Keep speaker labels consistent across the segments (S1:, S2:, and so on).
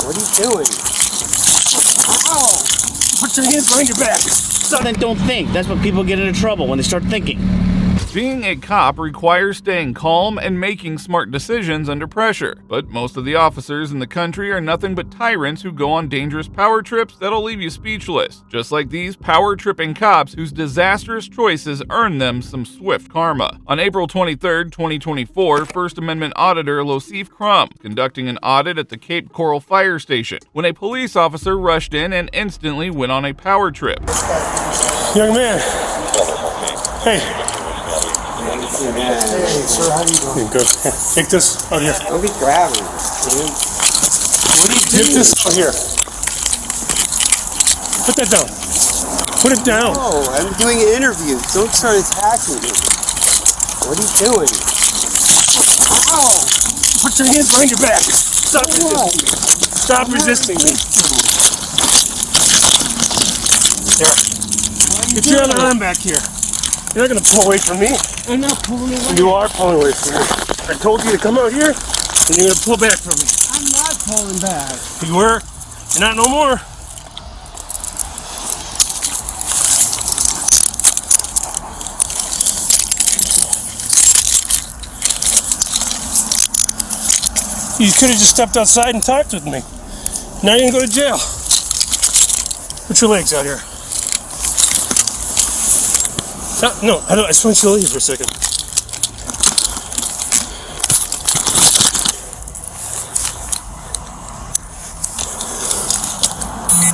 S1: What are you doing? Ow! Put your hands behind your back.
S2: Then don't think. That's when people get into trouble, when they start thinking.
S3: Being a cop requires staying calm and making smart decisions under pressure, but most of the officers in the country are nothing but tyrants who go on dangerous power trips that'll leave you speechless, just like these power-tripping cops whose disastrous choices earn them some swift karma. On April 23, 2024, First Amendment auditor Losif Crum conducting an audit at the Cape Coral Fire Station when a police officer rushed in and instantly went on a power trip.
S1: Young man. Hey. Hey, sir, how you doing? Good. Take this out here.
S4: Don't be grabbing.
S1: What are you doing? Get this out here. Put that down. Put it down.
S4: Oh, I'm doing an interview. Don't start attacking me. What are you doing? Ow!
S1: Put your hands behind your back. Stop resisting me. Stop resisting me. Here. Get your other arm back here. You're not going to pull away from me.
S4: I'm not pulling away.
S1: You are pulling away from me. I told you to come out here, and you're going to pull back from me.
S4: I'm not pulling back.
S1: You were. You're not no more. You could have just stepped outside and talked with me. Now you're going to go to jail. Put your legs out here. No, I just want you to leave for a second.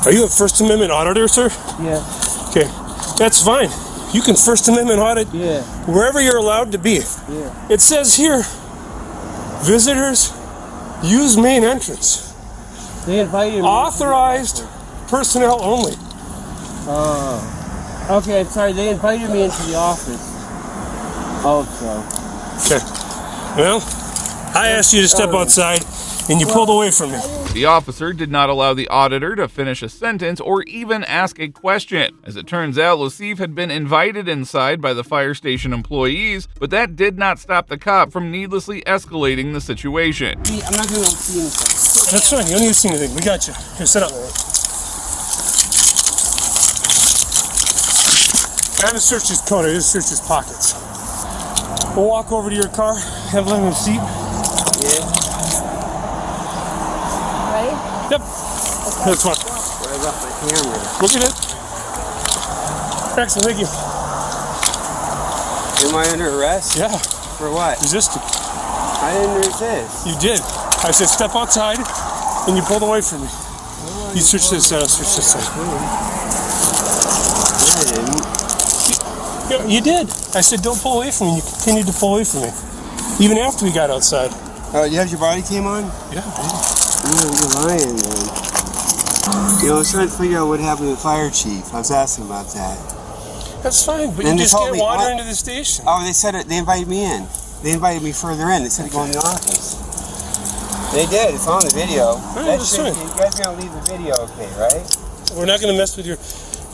S1: Are you a First Amendment auditor, sir?
S4: Yeah.
S1: Okay, that's fine. You can First Amendment audit wherever you're allowed to be.
S4: Yeah.
S1: It says here, visitors use main entrance.
S4: They invited me.
S1: Authorized personnel only.
S4: Oh. Okay, I'm sorry. They invited me into the office. Also.
S1: Okay. Well, I asked you to step outside, and you pulled away from me.
S3: The officer did not allow the auditor to finish a sentence or even ask a question. As it turns out, Losif had been invited inside by the fire station employees, but that did not stop the cop from needlessly escalating the situation.
S4: I'm not going to see anything.
S1: That's fine. You don't need to see anything. We got you. Here, sit up. I haven't searched his coat. I just searched his pockets. We'll walk over to your car, have him in the seat.
S4: Yeah.
S5: Ready?
S1: Yep. That's fine.
S4: What about my camera?
S1: Look at it. Excellent, thank you.
S4: Am I under arrest?
S1: Yeah.
S4: For what?
S1: Resisted.
S4: I didn't resist.
S1: You did. I said step outside, and you pulled away from me. You searched this side, searched this side.
S4: I didn't.
S1: You did. I said don't pull away from me. You continued to pull away from me. Even after we got outside.
S4: Oh, you have your body cam on?
S1: Yeah.
S4: You're lying, man. You know, I was trying to figure out what happened to the fire chief. I was asking about that.
S1: That's fine, but
S4: And
S1: you
S4: they
S1: just
S4: told
S1: can't
S4: me-
S1: wander
S4: what?
S1: into the station.
S4: Oh, they said it. They invited me in. They invited me further in. They said to go in the office. They did. It's on the video.
S1: That's
S4: You
S1: fine.
S4: guys are gonna leave the video, okay? Right?
S1: We're not going to mess with your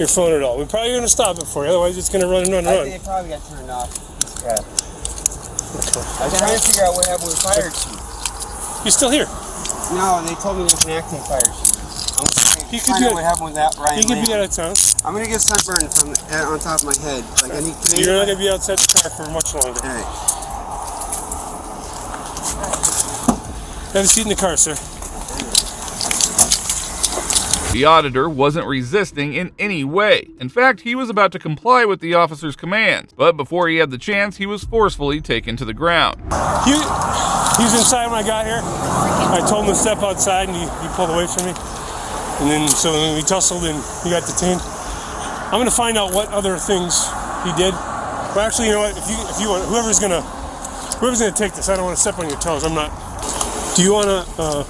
S1: phone at all. We're probably going to stop it for you, otherwise it's going to run and run and
S4: I
S1: run.
S4: think it probably got turned off. It's crap. I was trying to figure out what happened with the fire chief.
S1: You're still here.
S4: No, they told me it was an acting fire chief. I'm
S1: He
S4: trying to find out what happened with that Ryan
S1: You could be
S4: Lamb.
S1: out of town.
S4: I'm gonna get sunburned from on top of my head. Like I need.
S1: You're not going to be outside the car for much longer.
S4: Hey.
S1: Have a seat in the car, sir.
S3: The auditor wasn't resisting in any way. In fact, he was about to comply with the officer's commands, but before he had the chance, he was forcefully taken to the ground.
S1: He was inside when I got here. I told him to step outside, and he pulled away from me. And then, so when we tussled and he got detained. I'm going to find out what other things he did. Well, actually, you know what? If you want, whoever's gonna take this, I don't want to step on your toes. I'm not. Do you want to?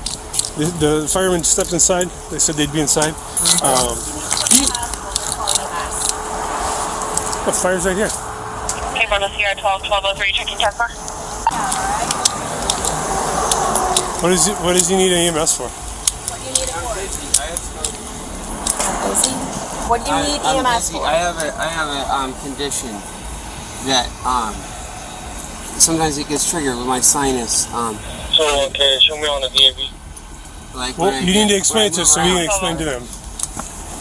S1: The firemen stepped inside. They said they'd be inside. The fire's right here.
S5: Okay, Brenda, Sierra 1203, checking check for.
S1: What does he need an EMS for?
S5: What do you need it for? Busy? What do you need EMS for?
S4: I have a condition that sometimes it gets triggered with my sinus.
S6: So okay, show me on the DMV.
S4: Like
S1: Well, you need to explain it to us so we can explain to them.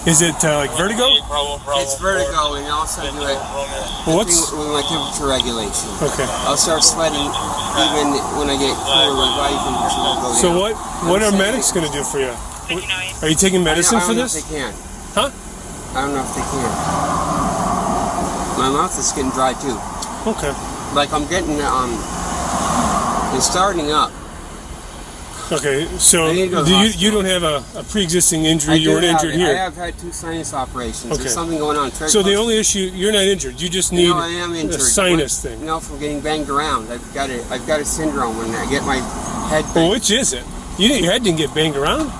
S1: Is it like vertigo?
S4: It's vertigo, and also do it
S1: Well,
S4: with my temperature regulation.
S1: Okay.
S4: I'll start sweating even when I get cooler. My body temperature will go down.
S1: So what are medics going to do for you? Are you taking medicine for this?
S4: I don't know if they can.
S1: Huh?
S4: I don't know if they can. My mouth is getting dry too.
S1: Okay.
S4: Like I'm getting it's starting up.
S1: Okay, so
S4: I need to go to the
S1: you
S4: hospital.
S1: don't have a pre-existing injury. You weren't injured here.
S4: I have had 2 sinus operations.
S1: Okay.
S4: There's something going on.
S1: So the only issue, you're not injured. You just need
S4: I am injured.
S1: a sinus thing.
S4: No, from getting banged around. I've got a syndrome when I get my head banged.
S1: Well, which is it? Your head didn't get banged around?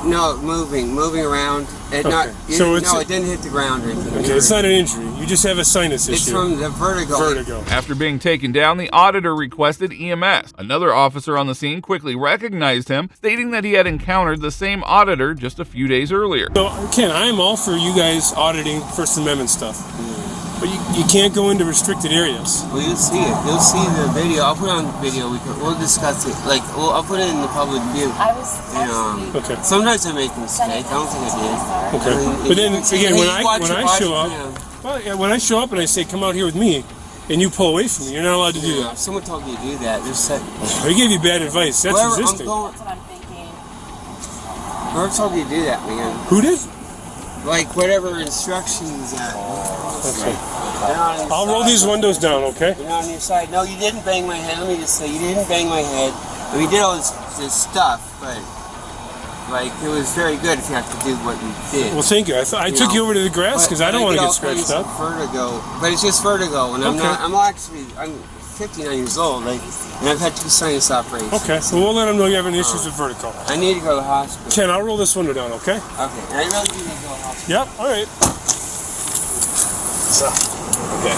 S4: No, moving around. It didn't hit the ground or anything.
S1: Okay, it's not an injury. You just have a sinus issue.
S4: It's from the vertigo.
S3: After being taken down, the auditor requested EMS. Another officer on the scene quickly recognized him, stating that he had encountered the same auditor just a few days earlier.
S1: So, Ken, I am all for you guys auditing First Amendment stuff. But you can't go into restricted areas.
S4: Well, you'll see it. You'll see the video. I'll put it on video. We'll discuss it. I'll put it in the public view.
S1: Okay.
S4: Sometimes I make a mistake. I don't think I did.
S1: Okay. But then again, when I show up and I say, "Come out here with me," and you pull away from me, you're not allowed to do that.
S4: If someone told me to do that,
S1: They gave you bad advice. That's resisting.
S5: That's what I'm thinking.
S4: Whoever told me to do that, man.
S1: Who did?
S4: Like whatever instructions.
S1: Okay. I'll roll these windows down, okay?
S4: You're not on your side. No, you didn't bang my head. Let me just say, you didn't bang my head. We did all this stuff, but it was very good if you have to do what you did.
S1: Well, thank you. I took you over to the grass because I don't want to get scratched up.
S4: Vertigo, but it's just vertigo, and I'm 59 years old, and I've had 2 sinus operations.
S1: Okay, so we'll let them know you're having issues with vertigo.
S4: I need to go to the hospital.
S1: Ken, I'll roll this window down, okay?
S4: Okay, I really do need to go to the hospital.
S1: Yep, all right.
S6: So, okay.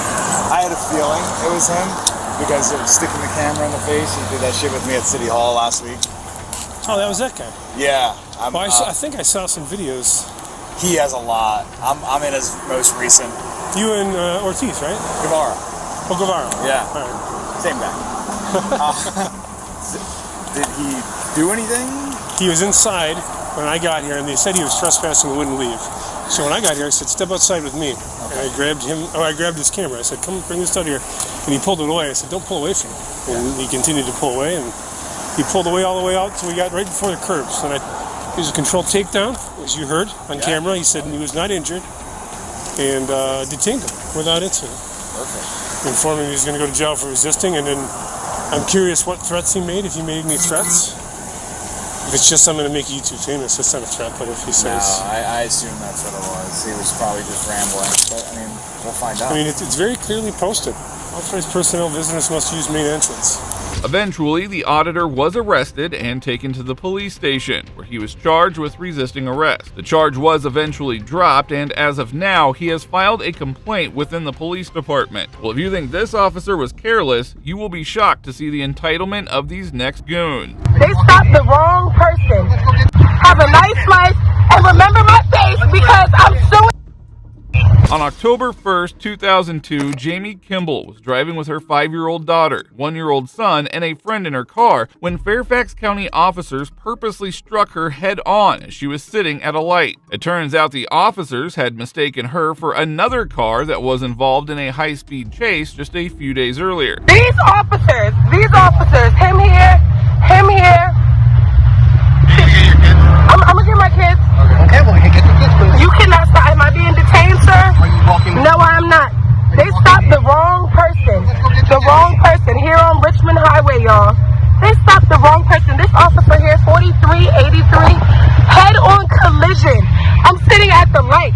S6: I had a feeling it was him because of sticking the camera in the face. He did that shit with me at City Hall last week.
S1: Oh, that was that guy.
S6: Yeah.
S1: I think I saw some videos.
S6: He has a lot. I'm in his most recent.
S1: You and Ortiz, right?
S6: Guevara.
S1: Oh, Guevara.
S6: Yeah.
S1: All right.
S6: Same guy. Did he do anything?
S1: He was inside when I got here, and they said he was trespassing and wouldn't leave. So when I got here, I said, "Step outside with me." Okay. And I grabbed his camera. I said, "Come, bring this out here." And he pulled it away. I said, "Don't pull away from me." And he continued to pull away, and he pulled away all the way out until we got right before the curbs. And it was a controlled takedown, as you heard on camera. He said he was not injured, and detained him without incident.
S6: Perfect.
S1: Informing he was going to go to jail for resisting, and then I'm curious what threats he made, if he made any threats. If it's just, "I'm going to make you too famous," that's not a threat, but if he says...
S6: No, I assume that's what it was. He was probably just rambling, but I mean, we'll find out.
S1: I mean, it's very clearly posted. Authorized personnel visitors must use main entrance.
S3: Eventually, the auditor was arrested and taken to the police station, where he was charged with resisting arrest. The charge was eventually dropped, and as of now, he has filed a complaint within the police department. Well, if you think this officer was careless, you will be shocked to see the entitlement of these next goons.
S7: They stopped the wrong person. Have a nice life, and remember my face because I'm suing.
S3: On October 1st, 2002, Jamie Kimball was driving with her 5-year-old daughter, 1-year-old son, and a friend in her car when Fairfax County officers purposely struck her head-on as she was sitting at a light. It turns out the officers had mistaken her for another car that was involved in a high-speed chase just a few days earlier.
S7: These officers, him here. I'm gonna get my kids.
S8: Okay, well, get the kids, please.
S7: You cannot stop. Am I being detained, sir?
S8: Are you walking?
S7: No, I'm not. They stopped the wrong person. The wrong person here on Richmond Highway, y'all. They stopped the wrong person. This officer here, 4383, head-on collision. I'm sitting at the light,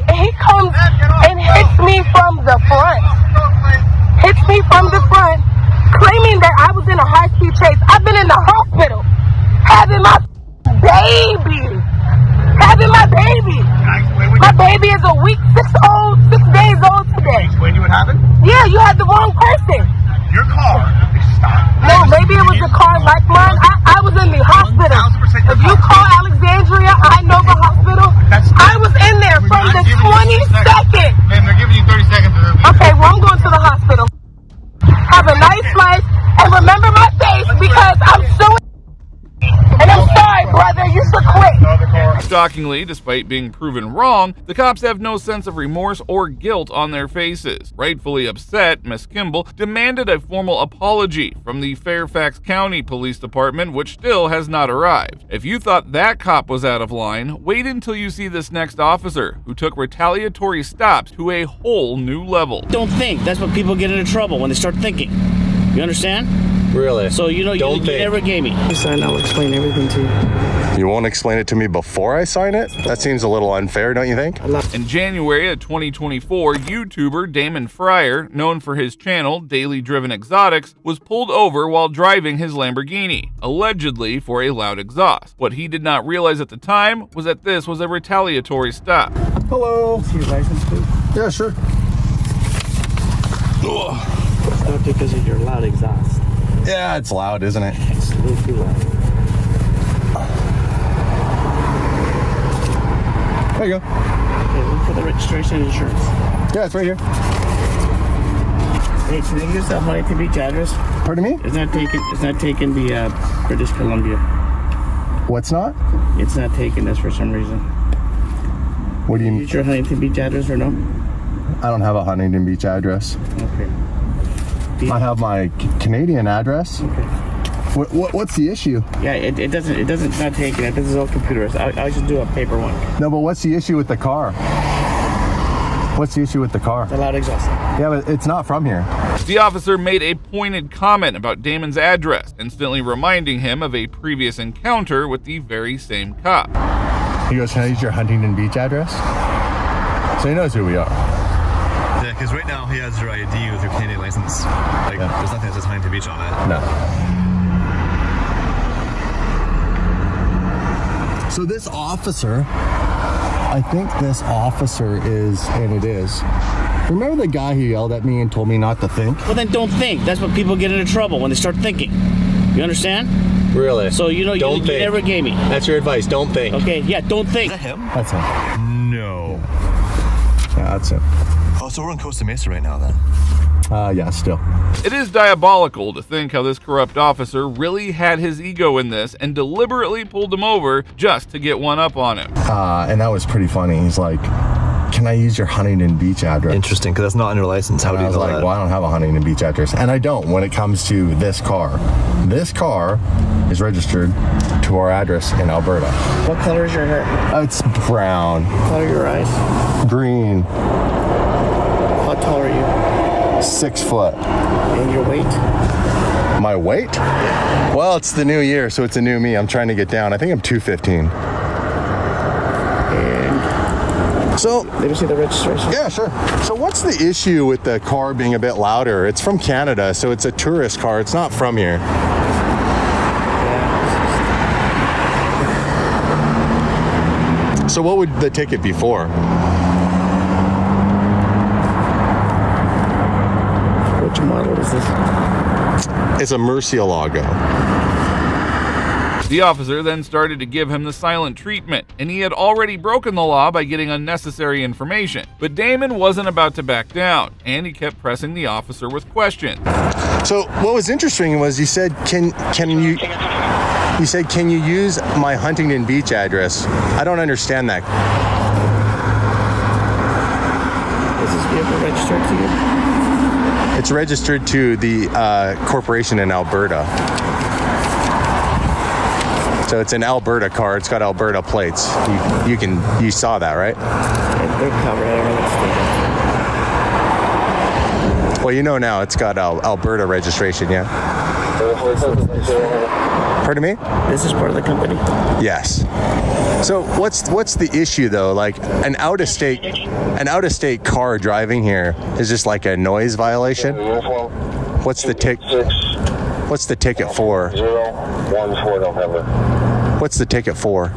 S7: and he comes and hits me from the front. Claiming that I was in a high-speed chase. I've been in the hospital having my baby. My baby is a week, 6 days old today.
S8: Explain to you what happened?
S7: Yeah, you had the wrong person.
S8: Your car is stopped.
S7: No, maybe it was a car like mine. I was in the hospital. If you call Alexandria, I know the hospital. I was in there from the 22nd.
S8: Ma'am, they're giving you 30 seconds to release.
S7: Okay, well, I'm going to the hospital. Have a nice life, and remember my face because I'm suing. Brother, you should quit.
S3: Shockingly, despite being proven wrong, the cops have no sense of remorse or guilt on their faces. Rightfully upset, Miss Kimball demanded a formal apology from the Fairfax County Police Department, which still has not arrived. If you thought that cop was out of line, wait until you see this next officer, who took retaliatory stops to a whole new level.
S2: Don't think. That's what people get into trouble when they start thinking. You understand?
S9: Really?
S2: So you never gave me. You sign, I'll explain everything to you.
S9: You won't explain it to me before I sign it? That seems a little unfair, don't you think?
S3: In January of 2024, YouTuber Damon Fryer, known for his channel Daily Driven Exotics, was pulled over while driving his Lamborghini, allegedly for a loud exhaust. What he did not realize at the time was that this was a retaliatory stop.
S6: Hello.
S2: See your license, please?
S6: Yeah, sure.
S2: It's not because of your loud exhaust.
S9: Yeah, it's loud, isn't it?
S2: It's a little too loud.
S9: There you go.
S2: Okay, look for the registration and insurance.
S9: Yeah, it's right here.
S2: Hey, can you use the Huntington Beach address?
S9: Pardon me?
S2: It's not taking the British Columbia.
S9: What's not?
S2: It's not taking this for some reason.
S9: What do you
S2: Use your Huntington Beach address or no?
S9: I don't have a Huntington Beach address.
S2: Okay.
S9: I have my Canadian address.
S2: Okay.
S9: What's the issue?
S2: Yeah, it's not taking it. This is all computers. I should do a paper one.
S9: No, but what's the issue with the car? What's the issue with the car?
S2: It's a loud exhaust.
S9: Yeah, but it's not from here.
S3: The officer made a pointed comment about Damon's address, instantly reminding him of a previous encounter with the very same cop.
S9: He goes, can I use your Huntington Beach address? So he knows who we are.
S10: Yeah, because right now he has your ID with your Canadian license. Like,
S9: Yeah.
S10: there's nothing that says Huntington Beach on it.
S9: No. So this officer, I think this officer is, and it is. Remember the guy who yelled at me and told me not to think?
S2: Well, then don't think. That's what people get into trouble when they start thinking. You understand?
S9: Really?
S2: So you never gave me.
S9: That's your advice, don't think.
S2: Okay, yeah, don't think.
S10: Is that him?
S9: That's him.
S10: No.
S9: Yeah, that's him.
S10: Oh, so we're on Costa Mesa right now then.
S9: Yeah, still.
S3: It is diabolical to think how this corrupt officer really had his ego in this and deliberately pulled him over just to get one up on him.
S9: And that was pretty funny. He's like, can I use your Huntington Beach address?
S10: Interesting, because that's not on your license. How
S9: And
S10: do
S9: I
S10: you
S9: was
S10: know
S9: like,
S10: that?
S9: well, I don't have a Huntington Beach address. And I don't when it comes to this car. This car is registered to our address in Alberta.
S2: What color is your hair?
S9: It's brown,
S2: What color are your eyes?
S9: green,
S2: How tall are you?
S9: 6 foot.
S2: And your weight?
S9: My weight? Well, it's the new year, so it's a new me. I'm trying to get down. I think I'm 215.
S2: And
S9: So,
S2: let me see the registration.
S9: yeah, sure. So what's the issue with the car being a bit louder? It's from Canada, so it's a tourist car. It's not from here. So what would the ticket be for?
S2: Which model is this?
S9: It's a Murcielago.
S3: The officer then started to give him the silent treatment, and he had already broken the law by getting unnecessary information. But Damon wasn't about to back down, and he kept pressing the officer with questions.
S9: So what was interesting was you said, can you use my Huntington Beach address? I don't understand that.
S2: Is this vehicle registered to you?
S9: It's registered to the corporation in Alberta. So it's an Alberta car. It's got Alberta plates. You saw that, right?
S2: Yeah, they're covered. I don't know what state.
S9: Well, you know now it's got Alberta registration, yeah? Pardon me?
S2: This is part of the company.
S9: Yes. So what's the issue though? Like an out of state car driving here is just like a noise violation? What's the ticket for?
S11: 014 November.
S9: What's the ticket for?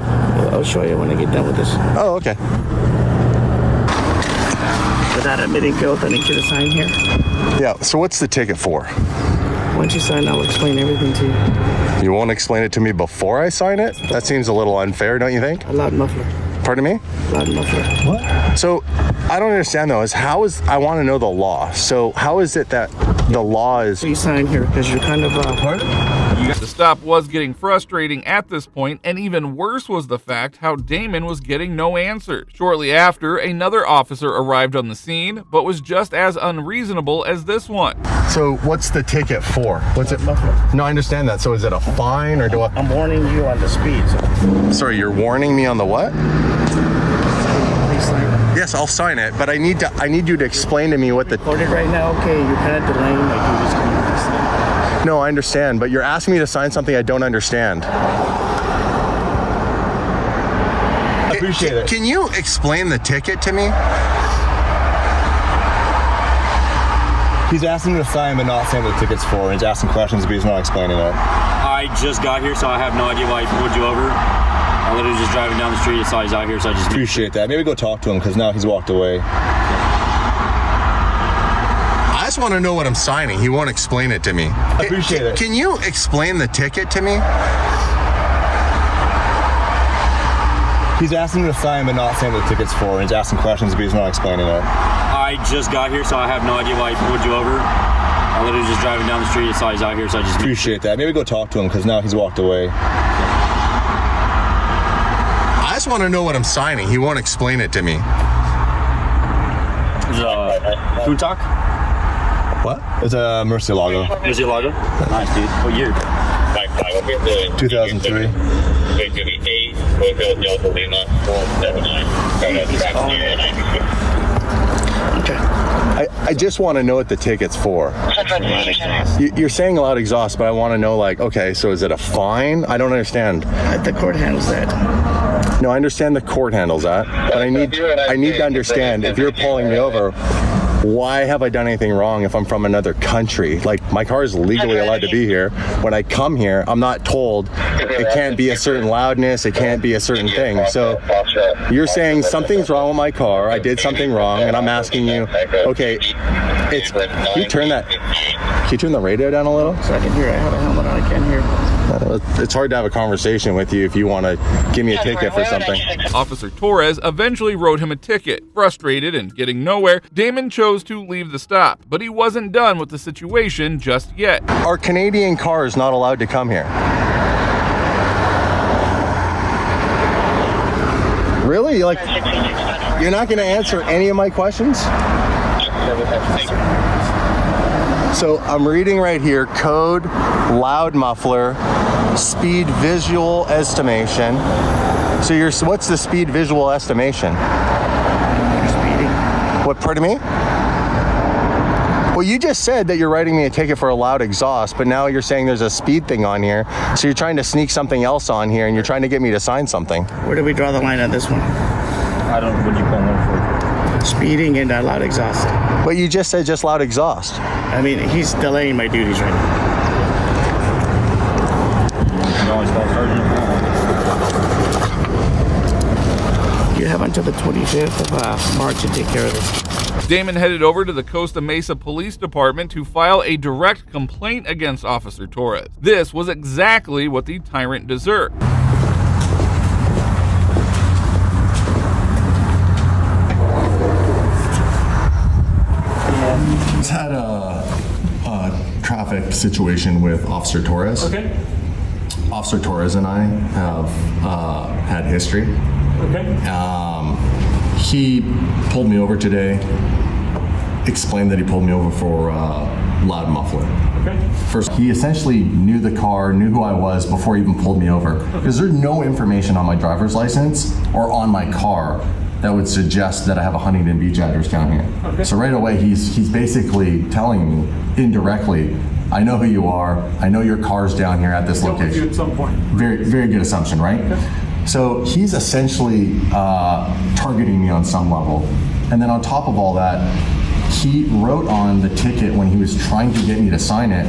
S2: I'll show you when I get done with this.
S9: Oh, okay.
S2: Without admitting guilt, I need you to sign here.
S9: Yeah, so what's the ticket for?
S2: Once you sign, I'll explain everything to you.
S9: You won't explain it to me before I sign it? That seems a little unfair, don't you think?
S2: A loud muffler.
S9: Pardon me?
S2: Loud muffler.
S9: What? So, I don't understand though, I want to know the law. So, how is it that the law is...
S2: So you sign here because you're kind of...
S10: Pardon?
S3: The stop was getting frustrating at this point, and even worse was the fact how Damon was getting no answers. Shortly after, another officer arrived on the scene, but was just as unreasonable as this one.
S9: So what's the ticket for? What's it? No, I understand that. So is it a fine or do I?
S2: I'm warning you on the speed. So.
S9: Sorry, you're warning me on the what?
S2: Please sign it.
S9: Yes, I'll sign it, but I need you to explain to me what the.
S2: Recorded right now. Okay, you're kind of delaying. Like you just going to sign.
S9: No, I understand, but you're asking me to sign something I don't understand.
S10: I appreciate it.
S9: Can you explain the ticket to me?
S10: He's asking me to sign, but not saying what the ticket's for. And he's asking questions, but he's not explaining it.
S12: I just got here, so I have no idea why he pulled you over. I literally just driving down the street, saw he's out here, so I just
S10: appreciate that. Maybe go talk to him because now he's walked away.
S9: I just want to know what I'm signing. He won't explain it to me.
S10: I appreciate it.
S9: Can you explain the ticket to me?
S10: He's asking me to sign, but not saying what the ticket's for. And he's asking questions, but he's not explaining it.
S12: I just got here, so I have no idea why he pulled you over. I literally just driving down the street, saw he's out here, so I just
S10: appreciate that. Maybe go talk to him because now he's walked away.
S9: I just want to know what I'm signing. He won't explain it to me.
S12: Is it food talk?
S9: What?
S10: It's a Murcielago.
S12: Murcielago? Nice, dude. What year?
S10: 2003.
S9: I just want to know what the ticket's for. You're saying loud exhaust, but I want to know, like, okay, so is it a fine? I don't understand.
S2: The court handles that.
S9: No, I understand the court handles that, but I need to understand, if you're pulling me over, why have I done anything wrong if I'm from another country? Like, my car is legally allowed to be here. When I come here, I'm not told it can't be a certain loudness, it can't be a certain thing. So you're saying something's wrong with my car, I did something wrong, and I'm asking you, okay, can you turn the radio down a little?
S2: So I can hear. I have a helmet on, I can't hear.
S9: It's hard to have a conversation with you if you want to give me a ticket for something.
S3: Officer Torres eventually wrote him a ticket. Frustrated and getting nowhere, Damon chose to leave the stop, but he wasn't done with the situation just yet.
S9: Are Canadian cars not allowed to come here? Really? Like, you're not going to answer any of my questions? So I'm reading right here, code, loud muffler, speed visual estimation. So what's the speed visual estimation?
S2: You're speeding.
S9: What, pardon me? Well, you just said that you're writing me a ticket for a loud exhaust, but now you're saying there's a speed thing on here. So you're trying to sneak something else on here and you're trying to get me to sign something.
S2: Where do we draw the line on this one?
S12: I don't know what you pull him over for.
S2: Speeding and loud exhaust.
S9: But you just said just loud exhaust.
S2: I mean, he's delaying my duties right now.
S12: You always call Sergeant.
S2: You have until the 25th of March to take care of this.
S3: Damon headed over to the Costa Mesa Police Department to file a direct complaint against Officer Torres. This was exactly what the tyrant deserved.
S9: Just had a traffic situation with Officer Torres.
S1: Okay.
S9: Officer Torres and I have had history.
S1: Okay.
S9: He pulled me over today, explained that he pulled me over for loud muffler.
S1: Okay.
S9: First, he essentially knew the car, knew who I was before he even pulled me over. Because there's no information on my driver's license or on my car that would suggest that I have a Huntington Beach address down here.
S1: Okay.
S9: So right away, he's basically telling me indirectly, I know who you are, I know your car's down here at this location.
S1: You at some point.
S9: Very, very good assumption, right?
S1: Okay.
S9: So he's essentially targeting me on some level. And then on top of all that, he wrote on the ticket when he was trying to get me to sign it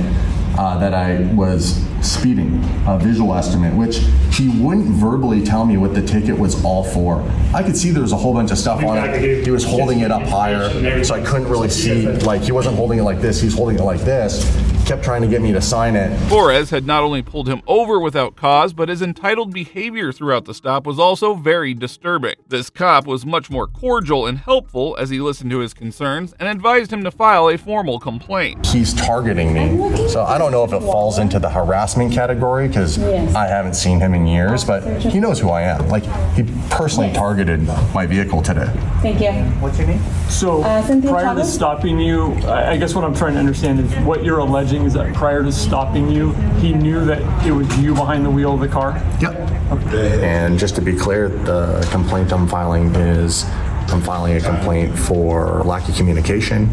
S9: that I was speeding, a visual estimate, which he wouldn't verbally tell me what the ticket was all for. I could see there was a whole bunch of stuff on it. He was holding it up higher, so I couldn't really see, like, he wasn't holding it like this, he was holding it like this. kept trying to get me to sign it.
S3: Flores had not only pulled him over without cause, but his entitled behavior throughout the stop was also very disturbing. This cop was much more cordial and helpful as he listened to his concerns and advised him to file a formal complaint.
S9: He's targeting me, so I don't know if it falls into the harassment category because I haven't seen him in years, but he knows who I am. Like, he personally targeted my vehicle today.
S13: Thank you.
S6: What's your name?
S14: So prior to stopping you, I guess what I'm trying to understand is what you're alleging is that prior to stopping you, he knew that it was you behind the wheel of the car?
S9: Yep. Okay. And just to be clear, the complaint I'm filing a complaint for lack of communication.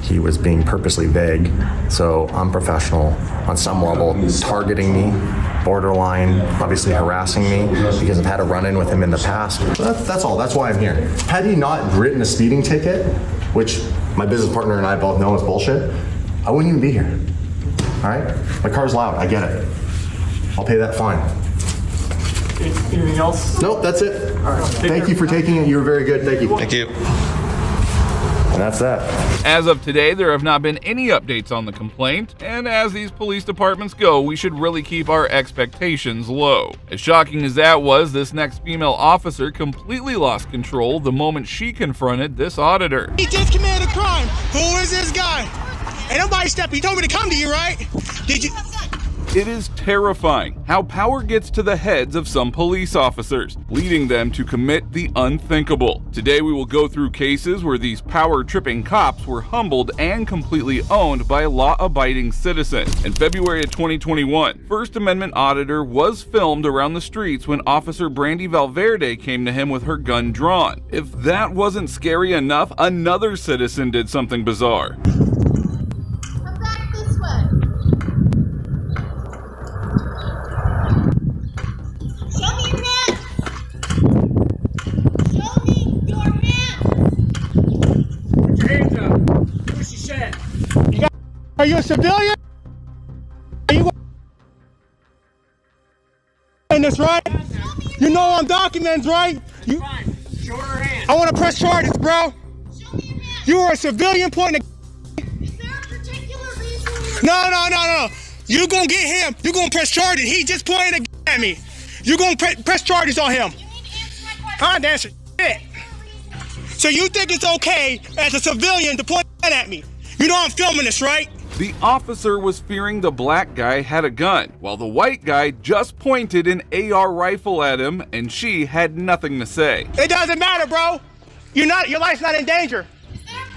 S9: He was being purposely vague, so I'm professional on some level, targeting me, borderline, obviously harassing me because I've had a run-in with him in the past. That's all. That's why I'm here. Had he not written a speeding ticket, which my business partner and I both know is bullshit, I wouldn't even be here. All right? My car's loud. I get it. I'll pay that fine.
S14: Anything else?
S9: Nope, that's it.
S14: All right.
S9: Thank you for taking it. You were very good. Thank you.
S10: Thank you.
S9: And that's that.
S3: As of today, there have not been any updates on the complaint, and as these police departments go, we should really keep our expectations low. As shocking as that was, this next female officer completely lost control the moment she confronted this auditor.
S8: He just committed a crime. Who is this guy? Ain't nobody stepping. He told me to come to you, right? Did you?
S3: It is terrifying how power gets to the heads of some police officers, leading them to commit the unthinkable. Today we will go through cases where these power-tripping cops were humbled and completely owned by law-abiding citizens. In February of 2021, First Amendment auditor was filmed around the streets when Officer Brandy Valverde came to him with her gun drawn. If that wasn't scary enough, another citizen did something bizarre.
S8: Are you a civilian? Are you in this, right? You know I'm documents, right? I want to press charges, bro. You are a civilian pointing. Is there a particular reason? No. You gonna get him. You gonna press charges. He just pointed at me. You gonna press charges on him. I'm answering shit. So you think it's okay as a civilian to point at me? You know I'm filming this, right?
S3: The officer was fearing the black guy had a gun, while the white guy just pointed an AR rifle at him, and she had nothing to say.
S8: It doesn't matter, bro. Your life's not in danger.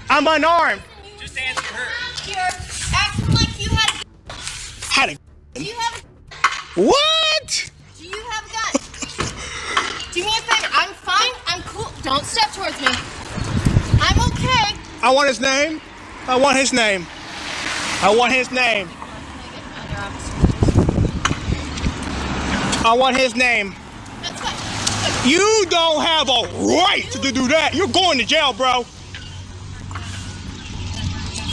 S8: I'm unarmed.
S5: Just answer her. You're acting like you had
S8: a
S5: Do you have
S8: What?
S5: Do you have a gun? Do me a favor. I'm fine. I'm cool. Don't step towards me. I'm okay.
S8: I want his name. I want his name. I want his name. I want his name. You don't have a right to do that. You're going to jail, bro.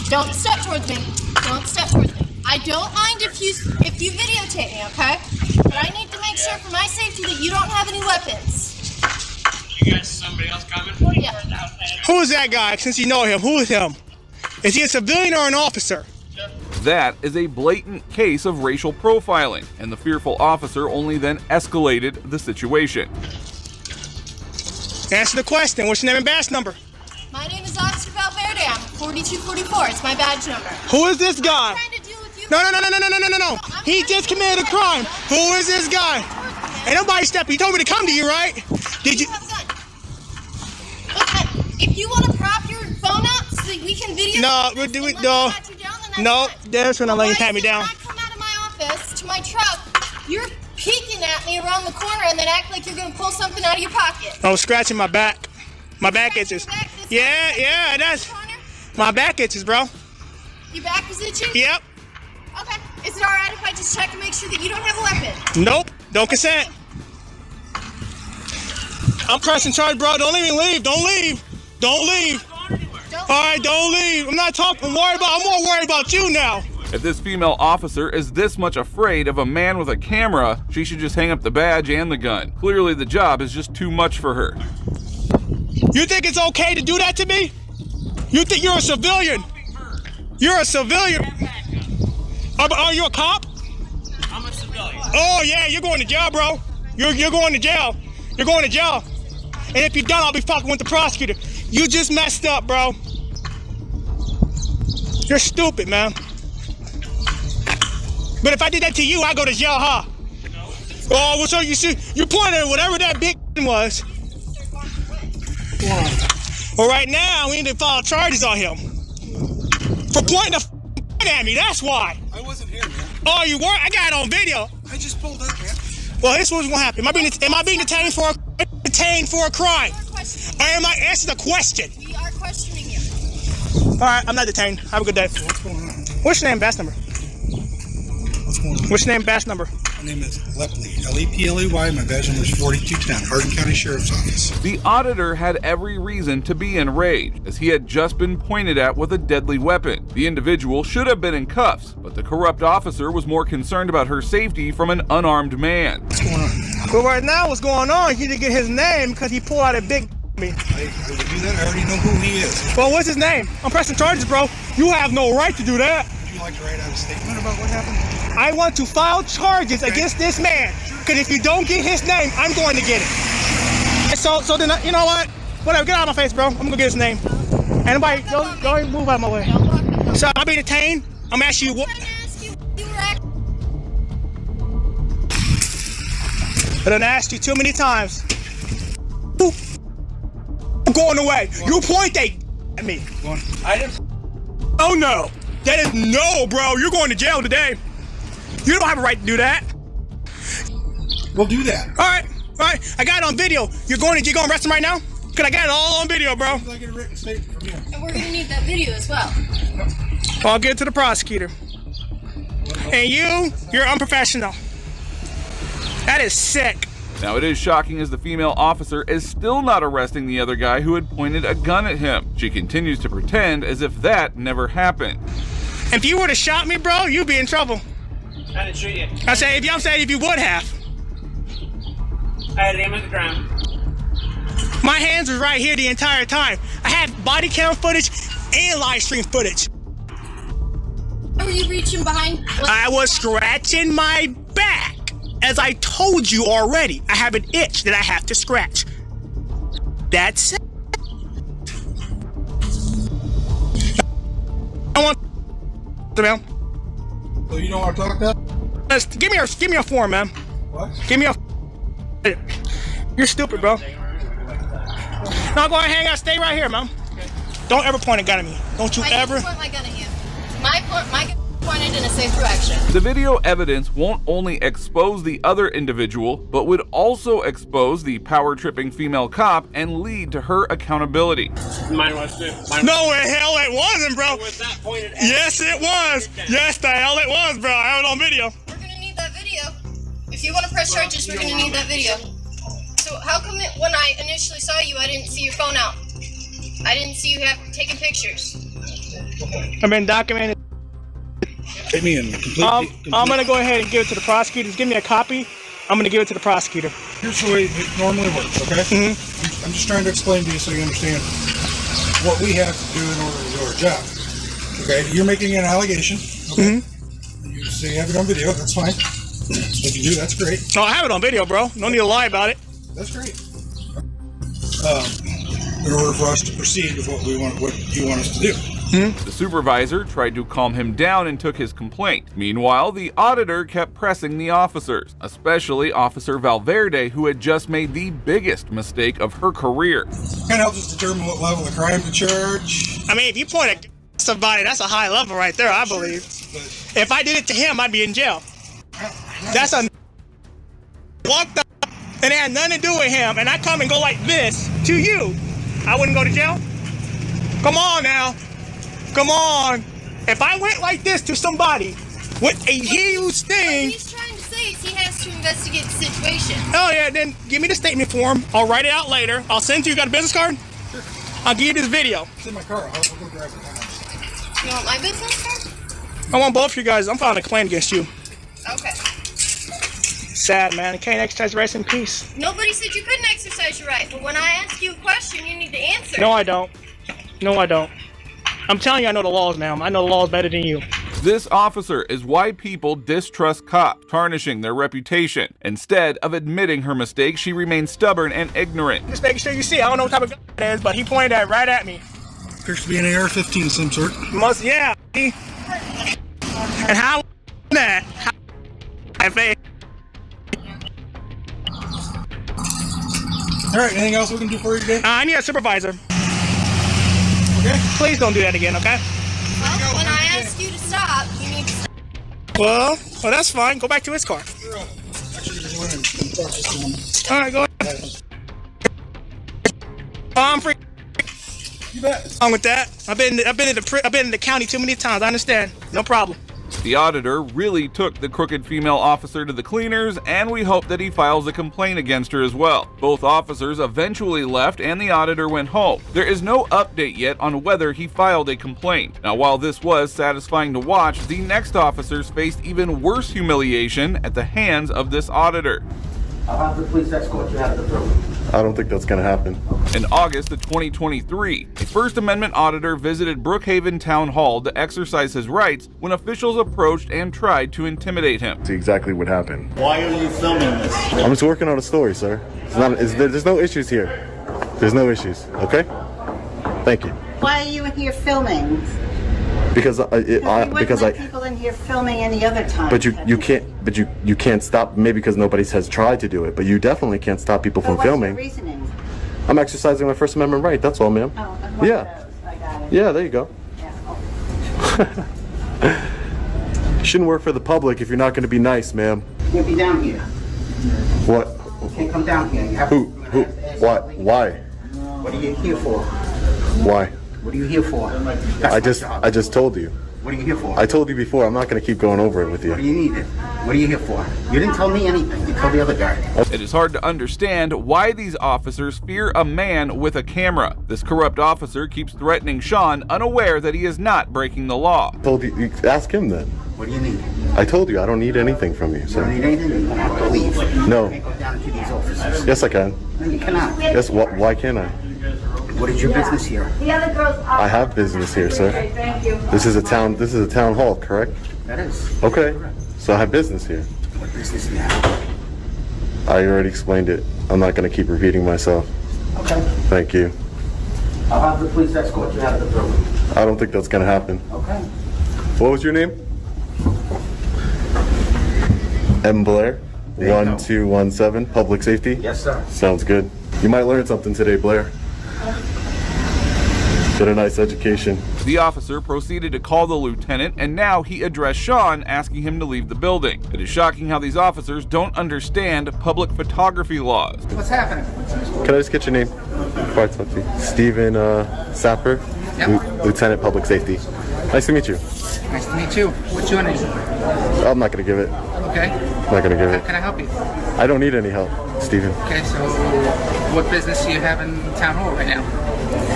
S5: Don't step towards me. Don't step towards me. I don't mind if you videotape me, okay? But I need to make sure for my safety that you don't have any weapons.
S15: You got somebody else coming?
S5: Yeah.
S8: Who is that guy? Since you know him, who is him? Is he a civilian or an officer?
S3: That is a blatant case of racial profiling, and the fearful officer only then escalated the situation.
S8: Answer the question. What's your name and badge number?
S5: My name is Officer Valverde. I'm 4244. It's my badge number.
S8: Who is this guy?
S5: I'm trying to deal with you.
S8: No. He just committed a crime. Who is this guy? Ain't nobody stepping. He told me to come to you, right? Did you?
S5: If you want to prop your phone up so that we can video.
S8: No. That's when I let you pat me down.
S5: When I come out of my office to my truck, you're peeking at me around the corner and then act like you're going to pull something out of your pocket.
S8: I was scratching my back. My back itches. Yeah, that's. My back itches, bro.
S5: Your back is itching?
S8: Yep.
S5: Okay. Is it alright if I just check to make sure that you don't have a weapon?
S8: Nope. Don't consent. I'm pressing charge, bro. Don't even leave. Don't leave. Alright, don't leave. I'm not talking. I'm more worried about you now.
S3: If this female officer is this much afraid of a man with a camera, she should just hang up the badge and the gun. Clearly the job is just too much for her.
S8: You think it's okay to do that to me? You think you're a civilian? You're a civilian. Are you a cop?
S15: I'm a civilian.
S8: Oh yeah, you're going to jail, bro. You're going to jail. You're going to jail. And if you're done, I'll be fucking with the prosecutor. You just messed up, bro. You're stupid, man. But if I did that to you, I go to jail, huh?
S15: No.
S8: Oh, well, so you see, you pointed at whatever that big was. Well, right now, we need to file charges on him. For pointing the at me, that's why.
S13: I wasn't here, man.
S8: Oh, you weren't? I got it on video.
S13: I just pulled up, man.
S8: Well, this was what happened. Am I being detained for a crime? Or am I answering the question?
S5: We are questioning you.
S8: All right, I'm not detained. Have a good day.
S13: So what's going on?
S8: What's your name, badge number?
S13: What's going on?
S8: What's your name, badge number?
S13: My name is Lepley, L-E-P-L-E-Y. My badge number is 4210, Hardin County Sheriff's Office.
S3: The auditor had every reason to be enraged, as he had just been pointed at with a deadly weapon. The individual should have been in cuffs, but the corrupt officer was more concerned about her safety from an unarmed man.
S13: What's going on?
S8: Well, right now, what's going on, he didn't get his name because he pulled out a big me.
S13: I would do that. I already know who he is.
S8: Well, what's his name? I'm pressing charges, bro. You have no right to do that.
S13: Would you like to write out a statement about what happened?
S8: I want to file charges against this man, because if you don't get his name, I'm going to get it. So then, you know what? Whatever, get out of my face, bro. I'm going to get his name. Anybody, don't move out of my way. So, I'm being detained. I'm asking you what? I done asked you too many times. I'm going away. You point that at me.
S13: I didn't.
S8: Oh no. That is no, bro. You're going to jail today. You don't have a right to do that.
S13: We'll do that.
S8: All right. I got it on video. You're going to arrest him right now? Cause I got it all on video, bro.
S13: I get a written statement from you.
S5: And we're gonna need that video as well.
S8: I'll get it to the prosecutor. And you're unprofessional. That is sick.
S3: Now, it is shocking as the female officer is still not arresting the other guy who had pointed a gun at him. She continues to pretend as if that never happened.
S8: If you would have shot me, bro, you'd be in trouble.
S15: I didn't shoot you.
S8: I'm saying if you would have.
S15: I had him at the ground.
S8: My hands were right here the entire time. I had body cam footage and live stream footage.
S5: Were you reaching behind?
S8: I was scratching my back. As I told you already, I have an itch that I have to scratch. That's it. I want man.
S13: So you don't want to talk about?
S8: Give me a form, man.
S13: What?
S8: Give me a. You're stupid, bro. No, go ahead, hang out, stay right here, man. Don't ever point a gun at me. Don't you ever.
S5: I didn't point my gun at you. My gun pointed in a safe direction.
S3: The video evidence won't only expose the other individual, but would also expose the power-tripping female cop and lead to her accountability.
S15: Mine was too.
S8: No, the hell it wasn't, bro.
S15: Was that pointed at
S8: Yes, it was. Yes, the hell it was, bro. I have it on video.
S5: We're gonna need that video. If you want to press charges, we're gonna need that video. So how come when I initially saw you, I didn't see your phone out? I didn't see you taking pictures.
S8: I've been documented.
S13: Get me in.
S8: I'm gonna go ahead and give it to the prosecutor. Just give me a copy. I'm gonna give it to the prosecutor.
S13: Here's the way it normally works, okay? Mm-hmm. I'm just trying to explain to you so you understand what we have to do in order to do our job. Okay? You're making an allegation. Okay? Mm-hmm. You say you have it on video. That's fine. If you do, that's great.
S8: No, I have it on video, bro. No need to lie about it.
S13: That's great. In order for us to proceed with what you want us to do.
S3: The supervisor tried to calm him down and took his complaint. Meanwhile, the auditor kept pressing the officers, especially Officer Valverde, who had just made the biggest mistake of her career.
S13: Kind of helps us determine what level of crime to charge.
S8: I mean, if you point at somebody, that's a high level right there, I believe. But if I did it to him, I'd be in jail. That's a walked up and it had nothing to do with him, and I come and go like this to you. I wouldn't go to jail? Come on now. Come on. If I went like this to somebody with a huge thing.
S5: What he's trying to say is he has to investigate the situation.
S8: Oh yeah, then give me the statement form. I'll write it out later. I'll send you. You got a business card?
S13: Sure.
S8: I'll give you this video.
S13: It's in my car. I'll go grab it.
S5: You want my business card?
S8: I want both of you guys. I'm filing a claim against you.
S5: Okay.
S8: Sad, man. I can't exercise rights in peace.
S5: Nobody said you couldn't exercise your right, but when I ask you a question, you need to answer.
S8: No, I don't. No, I don't. I'm telling you, I know the laws, ma'am. I know the laws better than you.
S3: This officer is why people distrust cops, tarnishing their reputation. Instead of admitting her mistake, she remains stubborn and ignorant.
S8: Just making sure you see. I don't know what type of gun it is, but he pointed that right at me.
S13: Appears to be an AR-15 of some sort.
S8: Must, yeah. And how that?
S13: All right, anything else we can do for you today?
S8: I need a supervisor.
S13: Okay.
S8: Please don't do that again, okay?
S5: Well, when I ask you to stop, you need to stop.
S8: Well, that's fine. Go back to his car.
S13: Actually, there's one in the
S8: All right, go ahead. I'm free.
S13: You bet.
S8: What's wrong with that? I've been in the county too many times. I understand. No problem.
S3: The auditor really took the crooked female officer to the cleaners, and we hope that he files a complaint against her as well. Both officers eventually left and the auditor went home. There is no update yet on whether he filed a complaint. Now, while this was satisfying to watch, the next officers faced even worse humiliation at the hands of this auditor.
S2: I'll have the police escort you out of the building.
S9: I don't think that's going to happen.
S3: In August of 2023, a First Amendment auditor visited Brookhaven Town Hall to exercise his rights when officials approached and tried to intimidate him.
S9: That's exactly what happened.
S10: Why are you filming this?
S9: I'm just working on a story, sir. There's no issues here. There's no issues, okay? Thank you.
S16: Why are you in here filming?
S9: Because
S16: people in here filming any other time.
S9: But you can't stop. Maybe because nobody has tried to do it, but you definitely can't stop people from filming.
S16: What's your reasoning?
S9: I'm exercising my First Amendment right. That's all, ma'am.
S16: Oh, and what
S9: Yeah.
S16: are those? I got it.
S9: Yeah, there you go.
S16: Yeah.
S9: Shouldn't work for the public if you're not going to be nice, ma'am.
S16: You'll be down here.
S9: What?
S16: You can't come down here. You have
S9: Who? What? Why?
S16: What are you here for?
S9: Why?
S16: What are you here for?
S9: I just told you.
S16: What are you here for?
S9: I told you before. I'm not going to keep going over it with you.
S16: What do you need it? What are you here for? You didn't tell me anything. You told the other guy.
S3: It is hard to understand why these officers fear a man with a camera. This corrupt officer keeps threatening Sean, unaware that he is not breaking the law.
S9: Told you. Ask him then.
S16: What do you need?
S9: I told you I don't need anything from you,
S16: You
S9: sir.
S16: don't need anything? You're gonna have to leave.
S9: No.
S16: You can't go down into these offices.
S9: Yes, I can.
S16: No, you cannot.
S9: Yes. Why can't I?
S16: What is your business here?
S9: I have business here, sir. This is a town hall, correct?
S16: That is.
S9: Okay. So I have business here.
S16: What business do you have?
S9: I already explained it. I'm not going to keep repeating myself.
S16: Okay.
S9: Thank you.
S16: I'll have the police escort you out of the building.
S9: I don't think that's going to happen.
S16: Okay.
S9: What was your name? M. Blair. 1217, Public Safety?
S16: Yes, sir.
S9: Sounds good. You might learn something today, Blair. Get a nice education.
S3: The officer proceeded to call the lieutenant, and now he addressed Sean, asking him to leave the building. It is shocking how these officers don't understand public photography laws.
S16: What's happening?
S9: Can I just get your name before I talk to you? Stephen Sapper,
S16: Yep.
S9: Lieutenant Public Safety. Nice to meet you.
S16: Nice to meet you. What's your name?
S9: I'm not going to give it.
S16: Okay.
S9: I'm not going to give
S16: How
S9: it.
S16: can I help you?
S9: I don't need any help, Stephen.
S16: Okay, so what business do you have in town hall right now?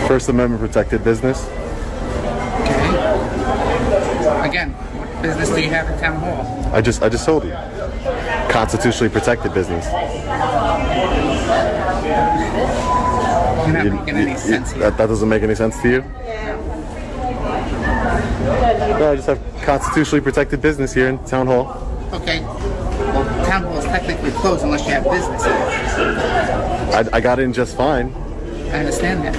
S9: First Amendment protected business.
S16: Okay. Again, what business do you have in town hall?
S9: I just told you. Constitutionally protected business.
S16: You're not making any sense here.
S9: That doesn't make any sense to you? No, I just have constitutionally protected business here in town hall.
S16: Okay. Well, town hall is technically closed unless you have business here.
S9: I got in just fine.
S16: I understand that.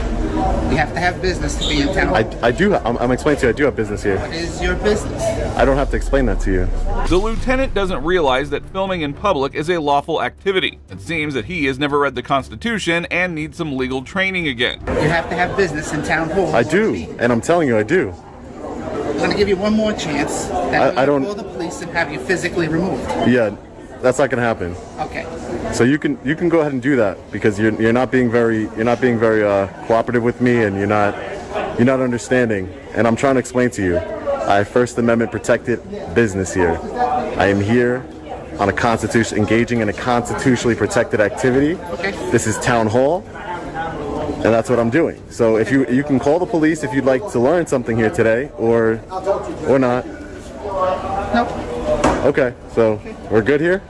S16: You have to have business to be in town hall.
S9: I do. I'm explaining to you. I do have business here.
S16: What is your business?
S9: I don't have to explain that to you.
S3: The lieutenant doesn't realize that filming in public is a lawful activity. It seems that he has never read the Constitution and needs some legal training again.
S16: You have to have business in town hall.
S9: I do, and I'm telling you, I do.
S16: I'm going to give you one more chance. Then
S9: I don't
S16: call the police and have you physically removed.
S9: Yeah, that's not gonna happen.
S16: Okay.
S9: So you can go ahead and do that because you're not being very cooperative with me, and you're not understanding. And I'm trying to explain to you, I have First Amendment protected business here. I am here on a constitution, engaging in a constitutionally protected activity.
S16: Okay.
S9: This is town hall, and that's what I'm doing. So if you can call the police if you'd like to learn something here today, or not.
S16: Nope.
S9: Okay, so we're good here.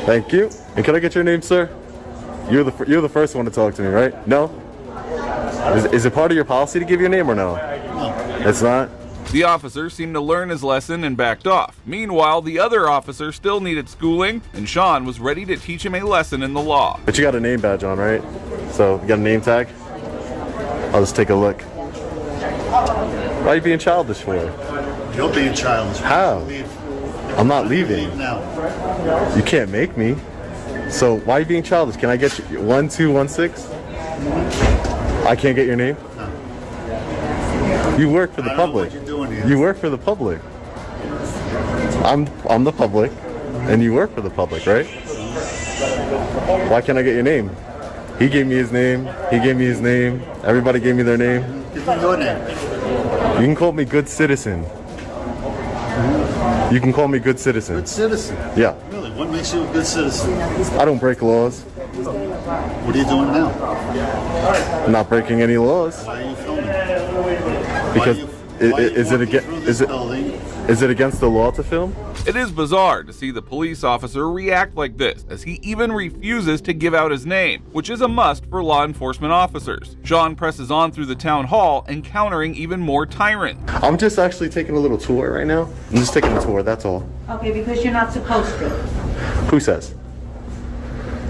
S9: Thank you. And can I get your name, sir? You're the first one to talk to me, right? No? Is it part of your policy to give your name or no? No. It's not?
S3: The officer seemed to learn his lesson and backed off. Meanwhile, the other officer still needed schooling, and Sean was ready to teach him a lesson in the law.
S9: But you got a name badge on, right? So you got a name tag? I'll just take a look. Why are you being childish for?
S17: You're being childish.
S9: How? I'm not leaving.
S17: Leave now.
S9: You can't make me. So why are you being childish? Can I get you 1216? I can't get your name?
S17: No.
S9: You work for the public.
S17: What you're doing here.
S9: You work for the public. I'm the public, and you work for the public, right? Why can't I get your name? He gave me his name. He gave me his name. Everybody gave me their name.
S17: Give me your name.
S9: You can call me good citizen. You can call me good citizen.
S17: Good citizen.
S9: Yeah.
S17: Really? What makes you a good citizen?
S9: I don't break laws.
S17: What are you doing now?
S9: I'm not breaking any laws.
S17: Why are you filming?
S9: Because is it against the law to film?
S3: It is bizarre to see the police officer react like this, as he even refuses to give out his name, which is a must for law enforcement officers. Sean presses on through the town hall, encountering even more tyrants.
S9: I'm just actually taking a little tour right now. I'm just taking a tour, that's all.
S18: Okay, because you're not supposed to.
S9: Who says?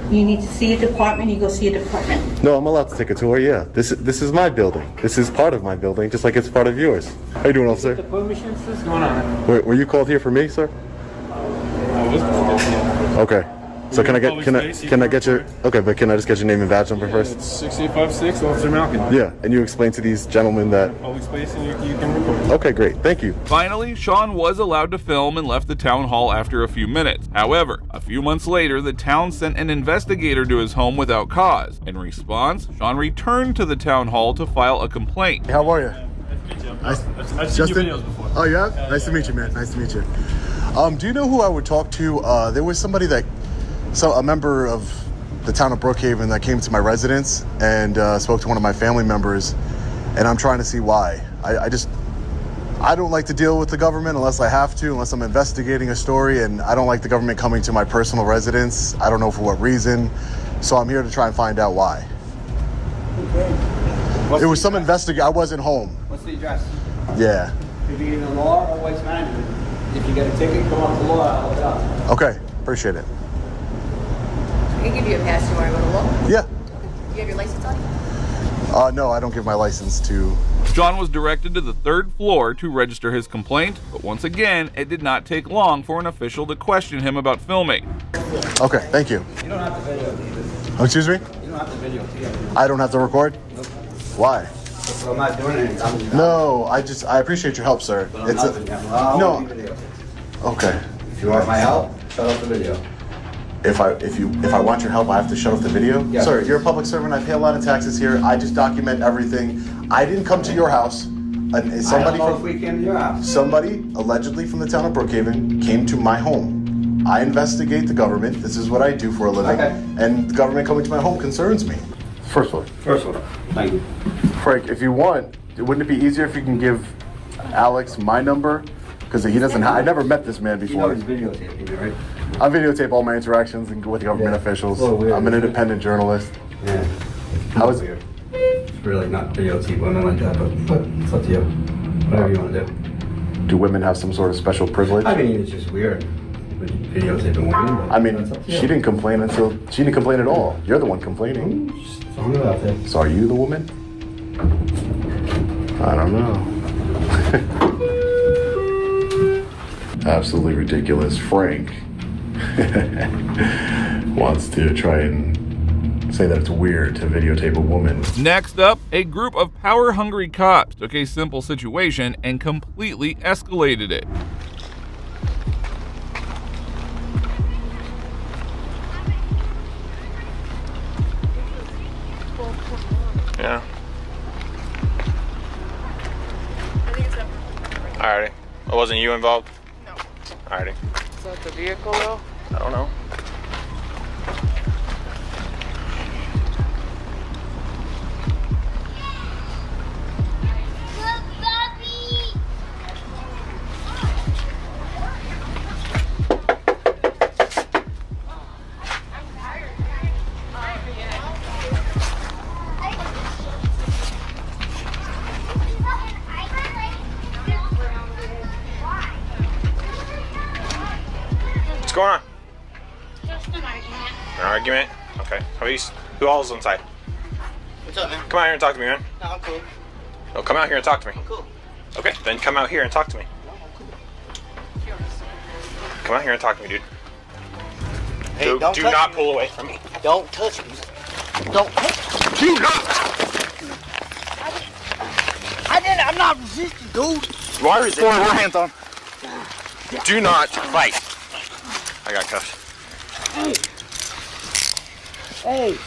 S18: You need to see a department, you go see a department.
S9: No, I'm allowed to take a tour, yeah. This is my building. This is part of my building, just like it's part of yours. How you doing, officer?
S15: What's going on?
S9: Were you called here for me, sir?
S15: I was
S9: Okay. So can I get your but can I just get your name and badge number first?
S15: It's 6856 Officer Malkin.
S9: Yeah, and you explain to these gentlemen that.
S15: Public space and you can record.
S9: Okay, great. Thank you.
S3: Finally, Sean was allowed to film and left the town hall after a few minutes. However, a few months later, the town sent an investigator to his home without cause. In response, Sean returned to the town hall to file a complaint.
S9: How are you?
S15: I've seen your videos before.
S9: Oh, yeah? Nice to meet you, man. Nice to meet you. Do you know who I would talk to? There was somebody a member of the town of Brookhaven that came to my residence and spoke to one of my family members, and I'm trying to see why. I don't like to deal with the government unless I have to, unless I'm investigating a story, and I don't like the government coming to my personal residence. I don't know for what reason, so I'm here to try and find out why. It was some investigator. I wasn't home.
S16: What's the address?
S9: Yeah.
S16: Could be either law or waste management. If you get a ticket, come up to law, I'll look it up.
S9: Okay, appreciate it.
S19: I can give you a pass. You want to go to law?
S9: Yeah.
S19: You have your license on you?
S9: No, I don't give my license to.
S3: John was directed to the third floor to register his complaint, but once again, it did not take long for an official to question him about filming.
S9: Okay, thank you.
S16: You don't have to videotape.
S9: Oh, excuse me?
S16: You don't have to videotape.
S9: I don't have to record?
S16: Nope.
S9: Why?
S16: So I'm not doing anything.
S9: No, I appreciate your help, sir. No. Okay.
S16: If you want my help, shut off the video.
S9: If I want your help, I have to shut off the video?
S16: Yes.
S9: Sir, you're a public servant. I pay a lot of taxes here. I just document everything. I didn't come to your house. Somebody allegedly from the town of Brookhaven came to my home. I investigate the government. This is what I do for a living.
S16: Okay.
S9: And the government coming to my home concerns me. First one.
S16: Thank you.
S9: Frank, if you want, wouldn't it be easier if you can give Alex my number? Because he doesn't. I never met this man before.
S16: You know he's videotaping you, right?
S9: I videotape all my interactions with government officials.
S16: Weird,
S9: I'm an independent journalist.
S16: Yeah.
S9: How is
S16: weird? It's really not videotape women like that, but it's up to you. Whatever you want to do.
S9: Do women have some sort of special privilege?
S16: I mean, it's just weird. Videotaping women. But
S9: I mean, she didn't complain at all. You're the one complaining.
S16: Just throwing it out there.
S9: So are you the woman? I don't know. Absolutely ridiculous. Frank wants to try and say that it's weird to videotape a woman.
S3: Next up, a group of power-hungry cops took a simple situation and completely escalated it.
S20: Yeah. Alrighty. Well, wasn't you involved?
S19: No.
S20: Alrighty.
S19: Is that the vehicle though?
S20: I don't know. Who all's inside?
S16: What's up, man?
S20: Come out here and talk to me, man.
S16: No, I'm cool.
S20: No, come out here and talk to me.
S16: I'm cool.
S20: Okay, then come out here and talk to me.
S16: No, I'm cool.
S20: Come out here and talk to me, dude.
S16: Hey,
S20: do
S16: don't
S20: do
S16: touch
S20: not
S16: me.
S20: pull away from me.
S16: Don't touch me. Don't touch me.
S20: Do not!
S16: I'm not resisting, dude.
S20: You are resisting.
S16: Put your hands on.
S20: Do not fight. I got cuffs.
S16: Hey.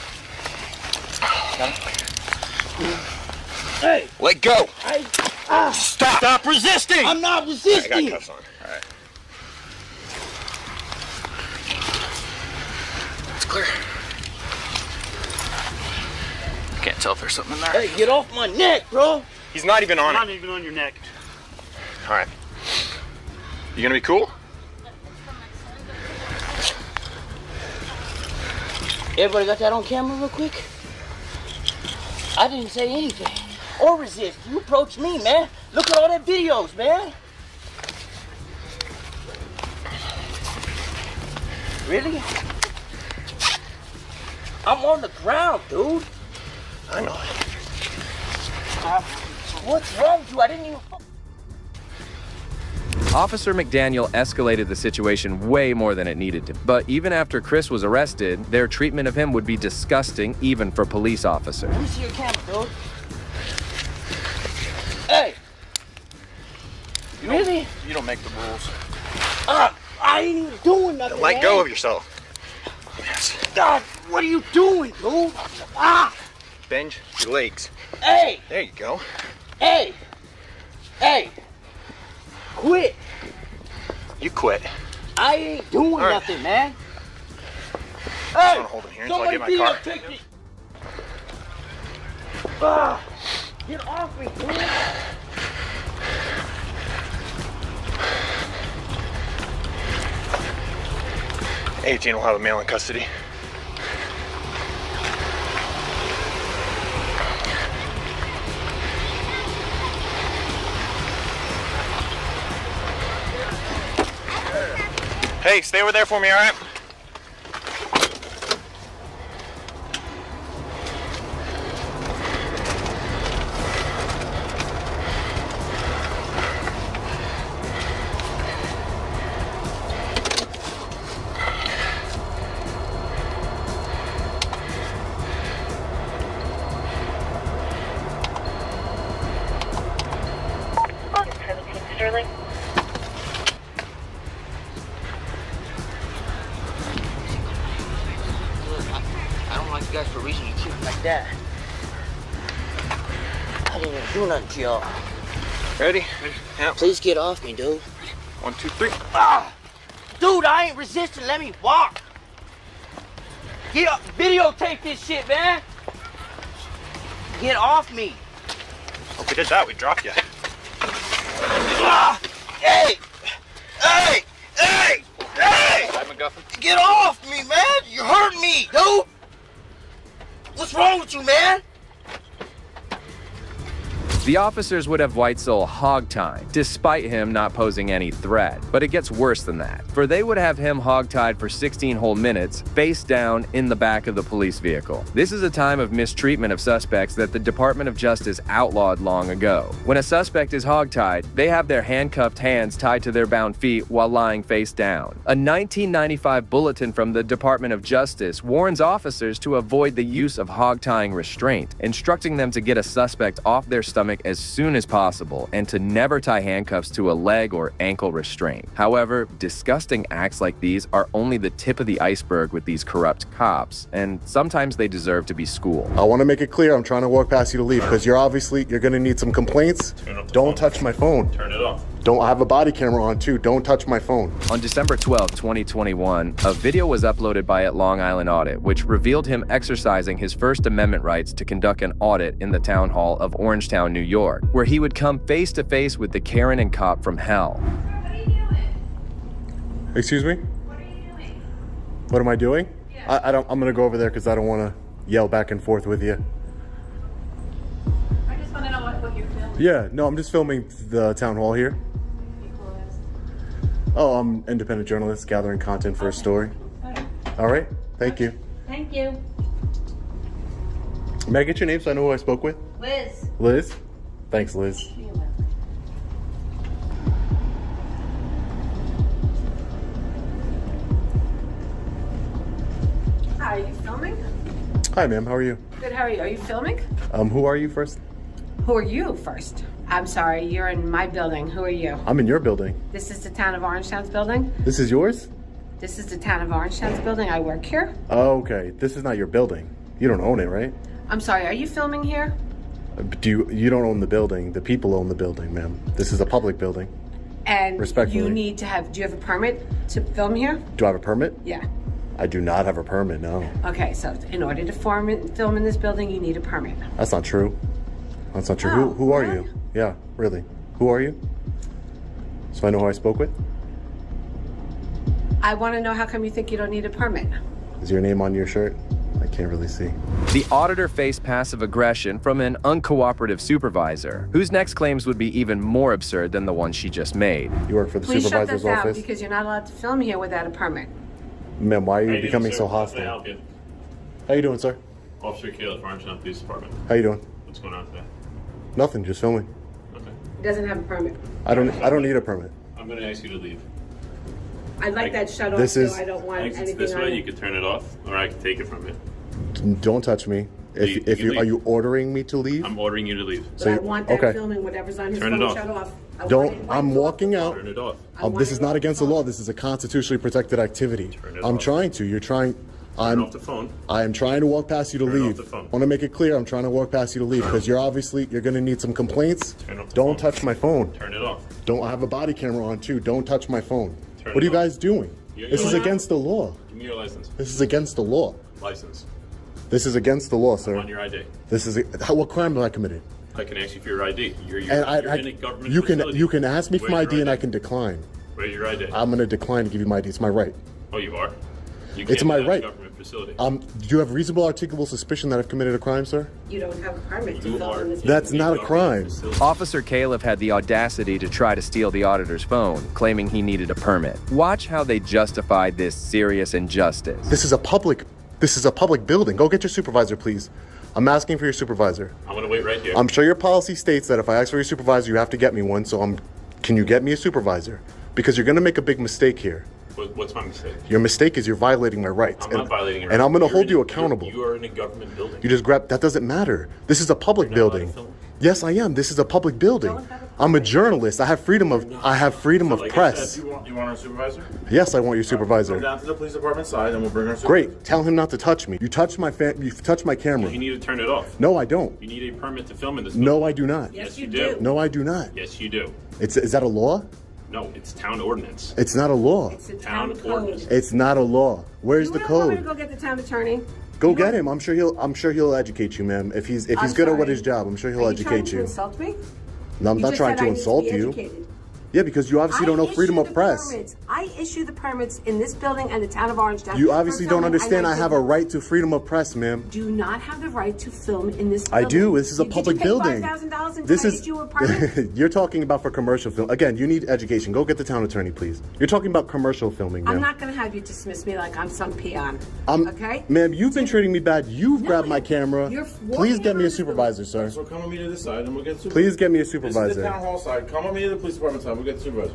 S16: Hey.
S20: Let go.
S16: Stop. Stop resisting. I'm not resisting.
S20: I got cuffs on. All right. It's clear. Can't tell if there's something in there.
S16: Hey, get off my neck, bro.
S20: He's not even on it.
S16: Not even on your neck.
S20: All right. You gonna be cool?
S16: Everybody got that on camera real quick? I didn't say anything. Or resist. You approached me, man. Look at all that videos, man. Really? I'm on the ground, dude.
S20: I know.
S16: What's wrong with you? I didn't even...
S21: Officer McDaniel escalated the situation way more than it needed to. But even after Chris was arrested, their treatment of him would be disgusting even for police officers.
S16: Let me see your camera, dude. Hey! Really?
S20: You don't make the rules.
S16: I ain't even doing nothing,
S20: Let
S16: man.
S20: go of yourself. Yes.
S16: God, what are you doing, dude?
S20: Bend your legs.
S16: Hey!
S20: There you go.
S16: Hey! Hey! Quit!
S20: You quit.
S16: I ain't doing
S20: All right.
S16: nothing, man.
S20: I'm
S16: Hey!
S20: gonna hold him here until I get my car.
S16: Take me. Get off me, dude!
S20: 18 will have a male in custody. Hey, stay over there for me, all right?
S22: Sterling.
S16: I don't like you guys for reaching you cute like that. I didn't even do nothing to y'all.
S20: Ready? Yeah.
S16: Please get off me, dude.
S20: 1, 2, 3.
S16: Dude, I ain't resisting. Let me walk. Get up. Videotape this shit, man. Get off me.
S20: If we did that, we'd drop you.
S16: Hey! Hey! Hey! Hey! Get off me, man! You hurt me, dude! What's wrong with you, man?
S21: The officers would have Whitesell hog-tied, despite him not posing any threat. But it gets worse than that, for they would have him hog-tied for 16 whole minutes, face down in the back of the police vehicle. This is a time of mistreatment of suspects that the Department of Justice outlawed long ago. When a suspect is hog-tied, they have their handcuffed hands tied to their bound feet while lying face down. A 1995 bulletin from the Department of Justice warns officers to avoid the use of hog-tying restraint, instructing them to get a suspect off their stomach as soon as possible and to never tie handcuffs to a leg or ankle restraint. However, disgusting acts like these are only the tip of the iceberg with these corrupt cops, and sometimes they deserve to be schooled.
S23: I want to make it clear I'm trying to walk past you to leave because you're going to need some complaints. Don't touch my phone.
S15: Turn it off.
S23: Don't have a body camera on too. Don't touch my phone.
S21: On December 12, 2021, a video was uploaded by Long Island Audit, which revealed him exercising his First Amendment rights to conduct an audit in the town hall of Orangetown, New York, where he would come face to face with the Karen and cop from hell.
S23: Excuse me? What are you doing? What am I doing? Yeah. I'm gonna go over there because I don't want to yell back and forth with you.
S22: I just want to know what you're filming.
S23: Yeah, no, I'm just filming the town hall here. Oh, I'm an independent journalist gathering content for a story.
S22: Okay.
S23: All right, thank you.
S22: Thank you.
S23: May I get your name so I know who I spoke with?
S18: Liz.
S23: Liz? Thanks, Liz.
S4: Hi, are you filming?
S23: Hi, ma'am. How are you?
S4: Good, how are you? Are you filming?
S23: Who are you first?
S4: Who are you first? I'm sorry, you're in my building. Who are you?
S23: I'm in your building.
S4: This is the town of Orangetown's building?
S23: This is yours?
S4: This is the town of Orangetown's building. I work here.
S23: Oh, okay. This is not your building. You don't own it, right?
S4: I'm sorry, are you filming here?
S23: You don't own the building. The people own the building, ma'am. This is a public building.
S4: And
S23: Respectfully.
S4: you need to have, do you have a permit to film here?
S23: Do I have a permit?
S4: Yeah.
S23: I do not have a permit, no.
S4: Okay, so in order to film in this building, you need a permit.
S23: That's not true. That's not true.
S4: Oh,
S23: Who are you? Yeah, really. Who are you? So I know who I spoke with?
S4: I want to know how come you think you don't need a permit?
S23: Is your name on your shirt? I can't really see.
S21: The auditor faced passive aggression from an uncooperative supervisor, whose next claims would be even more absurd than the one she just made.
S23: You work for the
S4: Please
S23: supervisor's
S4: shut that down
S23: office?
S4: because you're not allowed to film here without a permit.
S23: Ma'am, why are you
S15: How you
S23: becoming
S15: doing,
S23: so
S15: sir? How can I
S23: hostile?
S15: help you?
S23: How you doing, sir?
S15: Officer Caleb, Orangetown Police Department.
S23: How you doing?
S15: What's going on today?
S23: Nothing, just filming.
S4: He doesn't have a permit.
S23: I don't need a permit.
S15: I'm going to ask you to leave.
S4: I'd like that shut off,
S23: This is-
S4: so I don't want
S15: Exits
S4: anything
S15: this
S4: on
S15: way,
S4: it.
S15: you can turn it off, or I can take it from you.
S23: Don't touch me. If
S15: You
S23: you are
S15: leave.
S23: you ordering me to leave?
S15: I'm ordering you to leave.
S4: But I want that filming, whatever's on his
S15: Turn it
S4: phone
S15: off.
S4: shut off. I
S23: Don't.
S4: want it
S23: I'm
S4: wiped off.
S23: walking out.
S15: Turn it off.
S23: This is not against the law. This is a constitutionally protected activity.
S15: Turn it
S23: I'm
S15: off.
S23: trying to. You're trying.
S15: Turn off the phone.
S23: I am trying to walk past you to
S15: Turn off
S23: leave.
S15: the phone.
S23: I want to make it clear. I'm trying to walk past you to leave because you're going to need some complaints.
S15: Turn off the
S23: Don't
S15: phone.
S23: touch my phone.
S15: Turn it off.
S23: Don't. I have a body camera on too. Don't touch my phone.
S15: Turn
S23: What are
S15: it
S23: you guys
S15: off.
S23: doing?
S15: Your
S23: This is
S15: license.
S23: against the law.
S15: Give me your license.
S23: This is against the law.
S15: License.
S23: This is against the law, sir.
S15: On your ID.
S23: This is what crime have I committed?
S15: I can ask you for your ID. You're
S23: And
S15: you're in a government facility.
S23: you can ask me for
S15: Where's
S23: my
S15: your
S23: ID and I can decline.
S15: Where's your ID?
S23: I'm going to decline to give you my ID. It's my right.
S15: Oh, you are? You
S23: It's
S15: can't
S23: my
S15: have a
S23: right.
S15: government facility.
S23: Do you have reasonable articulable suspicion that I've committed a crime, sir?
S4: You don't have a permit to
S15: You
S4: film
S15: are-
S4: in this
S23: That's
S4: building.
S23: not a crime.
S21: Officer Caleb had the audacity to try to steal the auditor's phone, claiming he needed a permit. Watch how they justified this serious injustice.
S23: This is a public building. Go get your supervisor, please. I'm asking for your supervisor.
S15: I'm going to wait right here.
S23: I'm sure your policy states that if I ask for your supervisor, you have to get me one. So can you get me a supervisor? Because you're going to make a big mistake here.
S15: What's my mistake?
S23: Your mistake is you're violating my rights.
S15: I'm not violating your
S23: And I'm going to
S15: rights.
S23: hold you
S15: You're in-
S23: accountable.
S15: You are in a government building.
S23: You just grab. That doesn't matter. This is a public building. Yes, I am. This is a public building. I'm a journalist. I have freedom of press.
S7: You want our supervisor?
S23: Yes, I want your
S7: Come
S23: supervisor.
S7: down to the police department side, and we'll bring our supervisor.
S23: Great. Tell him not to touch me. You touched my camera.
S15: You need to turn it off.
S23: No, I don't.
S15: You need a permit to film in this.
S23: No, I do not.
S15: Yes, you do.
S23: No, I do not.
S15: Yes, you do.
S23: Is that a law?
S15: No, it's town ordinance.
S23: It's not a law.
S4: It's a
S15: Town
S4: town code.
S15: ordinance.
S23: It's not a law. Where's the
S4: You want me to
S23: code?
S4: go get the town attorney?
S23: Go get him. I'm sure he'll educate you, ma'am. If he's good at what his job, I'm sure he'll
S4: Are you trying
S23: educate
S4: to
S23: you.
S4: insult me?
S23: No, I'm
S4: You
S23: not
S4: just
S23: trying
S4: said
S23: to
S4: I need
S23: insult
S4: be
S23: you.
S4: educated.
S23: Yeah, because you obviously don't know freedom of press.
S4: I issue the permits in this building and the town of Orangetown.
S23: You
S4: for
S23: obviously don't
S4: filming,
S23: understand
S4: and
S23: I have a right to freedom of press, ma'am.
S4: do not have the right to film in this
S23: I
S4: building.
S23: do. This is a
S4: Did
S23: public
S4: you pay
S23: building.
S4: $5,000 and
S23: This
S4: I
S23: is
S4: issued you a permit?
S23: you're talking about for commercial film. Again, you need education. Go get the town attorney, please. You're talking about commercial filming,
S4: I'm
S23: ma'am.
S4: not going to have you dismiss me like I'm some peon.
S23: I'm-
S4: Okay?
S23: Ma'am, you've been treating me bad. You've grabbed my camera.
S4: you're
S23: Please get me a supervisor, sir.
S7: So come with me to this side, and we'll get supervisor.
S23: Please get me a
S7: This is the
S23: supervisor.
S7: town hall side. Come with me to the police department side. We'll get supervisor.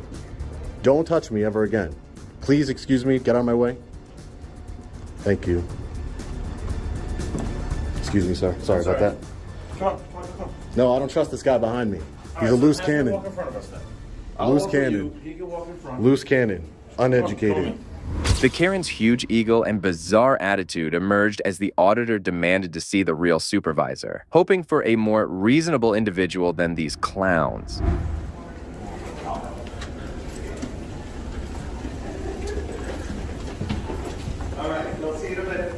S23: Don't touch me ever again. Please excuse me. Get out of my way. Thank you. Excuse me, sir. Sorry about that.
S7: Come.
S23: No, I don't trust this guy behind me. He's
S7: All right,
S23: a
S7: so
S23: loose
S7: have him
S23: cannon.
S7: Walk in front of us then. I'll
S23: Loose
S7: walk with
S23: cannon.
S7: you. He can walk in front.
S23: Loose cannon. Uneducated.
S21: The Karen's huge ego and bizarre attitude emerged as the auditor demanded to see the real supervisor, hoping for a more reasonable individual than these clowns.
S16: All right, we'll see you in a minute.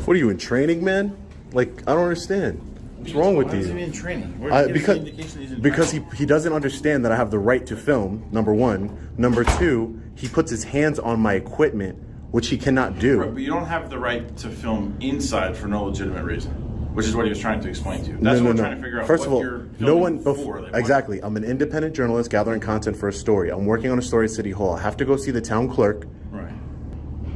S23: What are you in training, man? Like, I don't understand. What's wrong with
S7: Why is he
S23: you?
S7: in training? Where did he give us the indication he's in
S23: Because
S7: training?
S23: he doesn't understand that I have the right to film, number one. Number two, he puts his hands on my equipment, which he cannot do.
S7: Right, but you don't have the right to film inside for no legitimate reason. Which is what he was trying to explain to you. That's what we're trying to figure out.
S23: First
S7: what
S23: of all,
S7: you're
S23: no
S7: filming
S23: one
S7: for. Like,
S23: exactly. I'm an independent journalist gathering content for a story. I'm working on a story at City Hall. I have to go see the town clerk.
S7: Right.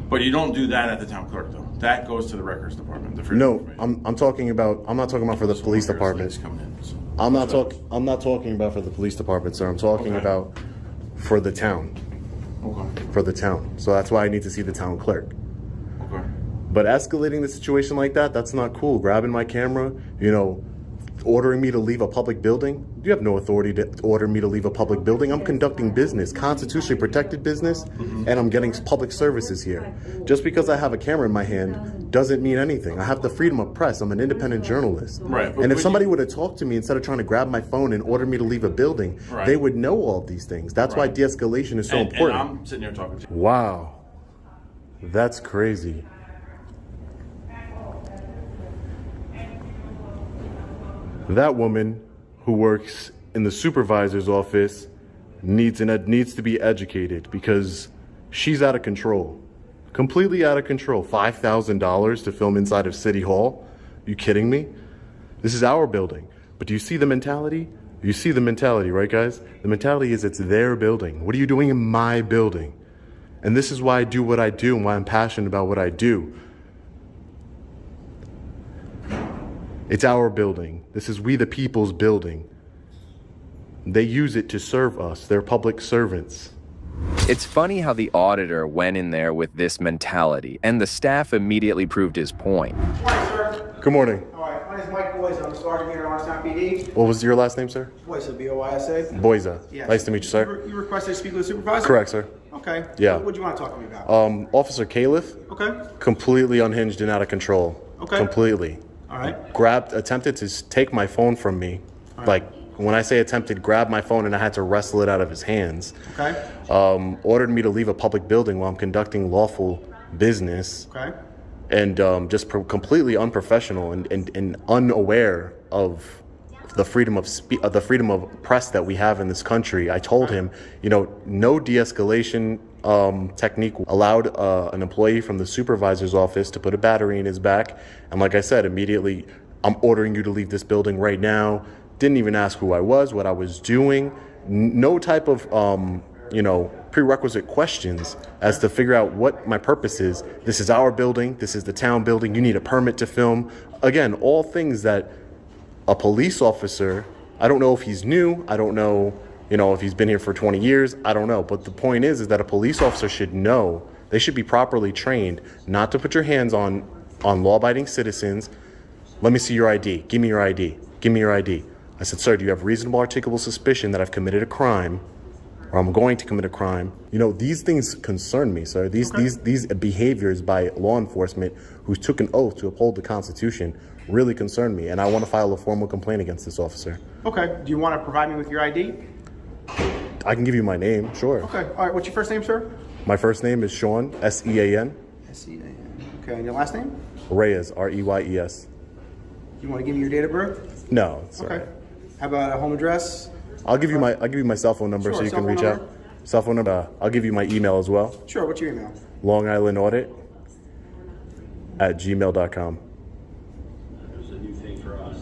S7: But you don't do that at the town clerk, though. That goes to the records department.
S23: No, I'm not talking about for the police department. I'm not talking about for the police department, sir. I'm talking about for the town.
S7: Okay.
S23: For the town. So that's why I need to see the town clerk.
S7: Okay.
S23: But escalating the situation like that, that's not cool. Grabbing my camera, ordering me to leave a public building. You have no authority to order me to leave a public building. I'm conducting business, constitutionally protected business, and I'm getting public services here. Just because I have a camera in my hand doesn't mean anything. I have the freedom of press. I'm an independent journalist.
S7: Right.
S23: And if somebody would have talked to me instead of trying to grab my phone and order me to leave a building, they would know all of these things. That's why de-escalation is so important.
S7: And I'm sitting here talking to you.
S23: Wow. That's crazy. That woman who works in the supervisor's office needs to be educated because she's out of control. Completely out of control. $5,000 to film inside of City Hall? You kidding me? This is our building. But do you see the mentality? You see the mentality, right, guys? The mentality is it's their building. What are you doing in my building? And this is why I do what I do and why I'm passionate about what I do. It's our building. This is we the people's building. They use it to serve us. They're public servants.
S21: It's funny how the auditor went in there with this mentality, and the staff immediately proved his point.
S8: Good morning, sir.
S23: Good morning.
S8: All right, my name is Mike Boyza. I'm a sergeant here at Orangetown PD.
S23: What was your last name, sir?
S8: Boyza, B-O-Y-S-A.
S23: Boyza.
S8: Yes.
S23: Nice to meet you, sir.
S8: You requested to speak with the supervisor?
S23: Correct, sir.
S8: Okay.
S23: Yeah.
S8: What do you want to talk to me about?
S23: Officer Califf.
S8: Okay.
S23: Completely unhinged and out of control.
S8: Okay.
S23: Completely.
S8: All right.
S23: Attempted to take my phone from me. Like, when I say attempted, grabbed my phone and I had to wrestle it out of his hands.
S8: Okay.
S23: Ordered me to leave a public building while I'm conducting lawful business.
S8: Okay.
S23: And just completely unprofessional and unaware of the freedom of press that we have in this country. I told him, no de-escalation technique allowed an employee from the supervisor's office to put a battery in his back. And like I said, immediately, I'm ordering you to leave this building right now. Didn't even ask who I was, what I was doing. No type of, prerequisite questions as to figure out what my purpose is. This is our building. This is the town building. You need a permit to film. Again, all things that a police officer, I don't know if he's new. I don't know, if he's been here for 20 years. I don't know. But the point is that a police officer should know. They should be properly trained not to put your hands on law-abiding citizens. Let me see your ID. Give me your ID. Give me your ID. I said, sir, do you have reasonable articulable suspicion that I've committed a crime or I'm going to commit a crime? These things concern me, sir. These behaviors by law enforcement who took an oath to uphold the Constitution really concern me, and I want to file a formal complaint against this officer.
S8: Okay. Do you want to provide me with your ID?
S23: I can give you my name, sure.
S8: Okay. All right. What's your first name, sir?
S23: My first name is Sean, S-E-A-N.
S8: S-E-A-N. Okay. And your last name?
S23: Reyes, R-E-Y-E-S.
S8: You want to give me your date of birth?
S23: No, it's
S8: okay.
S23: all right.
S8: How about a home address?
S23: I'll give you my cell phone number so you can reach out. Cell phone number. I'll give you my email as well.
S8: Sure. What's your email?
S23: Long Island Audit @gmail.com.
S15: It was a new thing for us.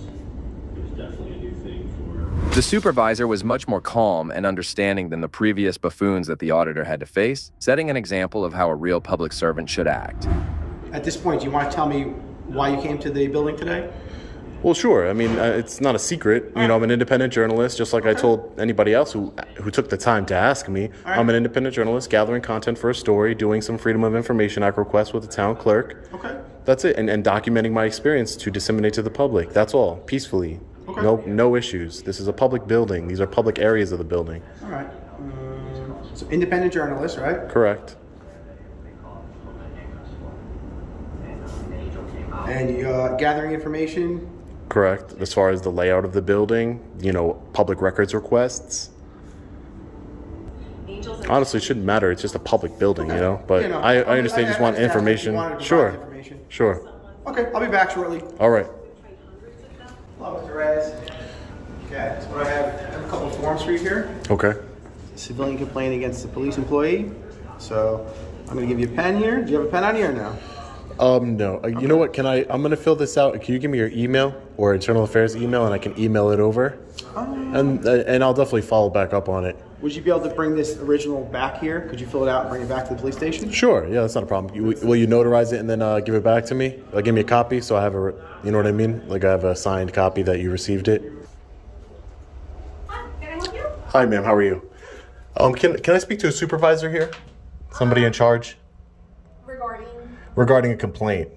S15: It was definitely a new thing for.
S21: The supervisor was much more calm and understanding than the previous buffoons that the auditor had to face, setting an example of how a real public servant should act.
S8: At this point, do you want to tell me why you came to the building today?
S23: Well, sure. I mean, it's not a secret. I'm an independent journalist, just like I told anybody else who took the time to ask me. I'm an independent journalist gathering content for a story, doing some Freedom of Information Act requests with the town clerk.
S8: Okay.
S23: That's it. And documenting my experience to disseminate to the public. That's all. Peacefully. Okay. No issues. This is a public building. These are public areas of the building.
S8: All right. So independent journalist, right?
S23: Correct.
S8: And you're gathering information?
S23: Correct. As far as the layout of the building, public records requests. Honestly, it shouldn't matter. It's just a public building, But I understand you just want information. Sure. Sure.
S8: Okay, I'll be back shortly.
S23: All right.
S8: Hello, Mr. Reyes. Okay, so I have a couple of forms for you here.
S23: Okay.
S8: Civilian complaint against a police employee. So I'm going to give you a pen here. Do you have a pen on you or no?
S23: No. You know what? I'm going to fill this out. Can you give me your email or internal affairs email, and I can email it over? And I'll definitely follow back up on it.
S1: Would you be able to bring this original back here? Could you fill it out and bring it back to the police station?
S23: Sure. Yeah, that's not a problem. Will you notarize it and then give it back to me? Give me a copy so I have you know what I mean? Like I have a signed copy that you received it. Hi, ma'am. How are you? Can I speak to a supervisor here? Somebody in charge? Regarding a complaint.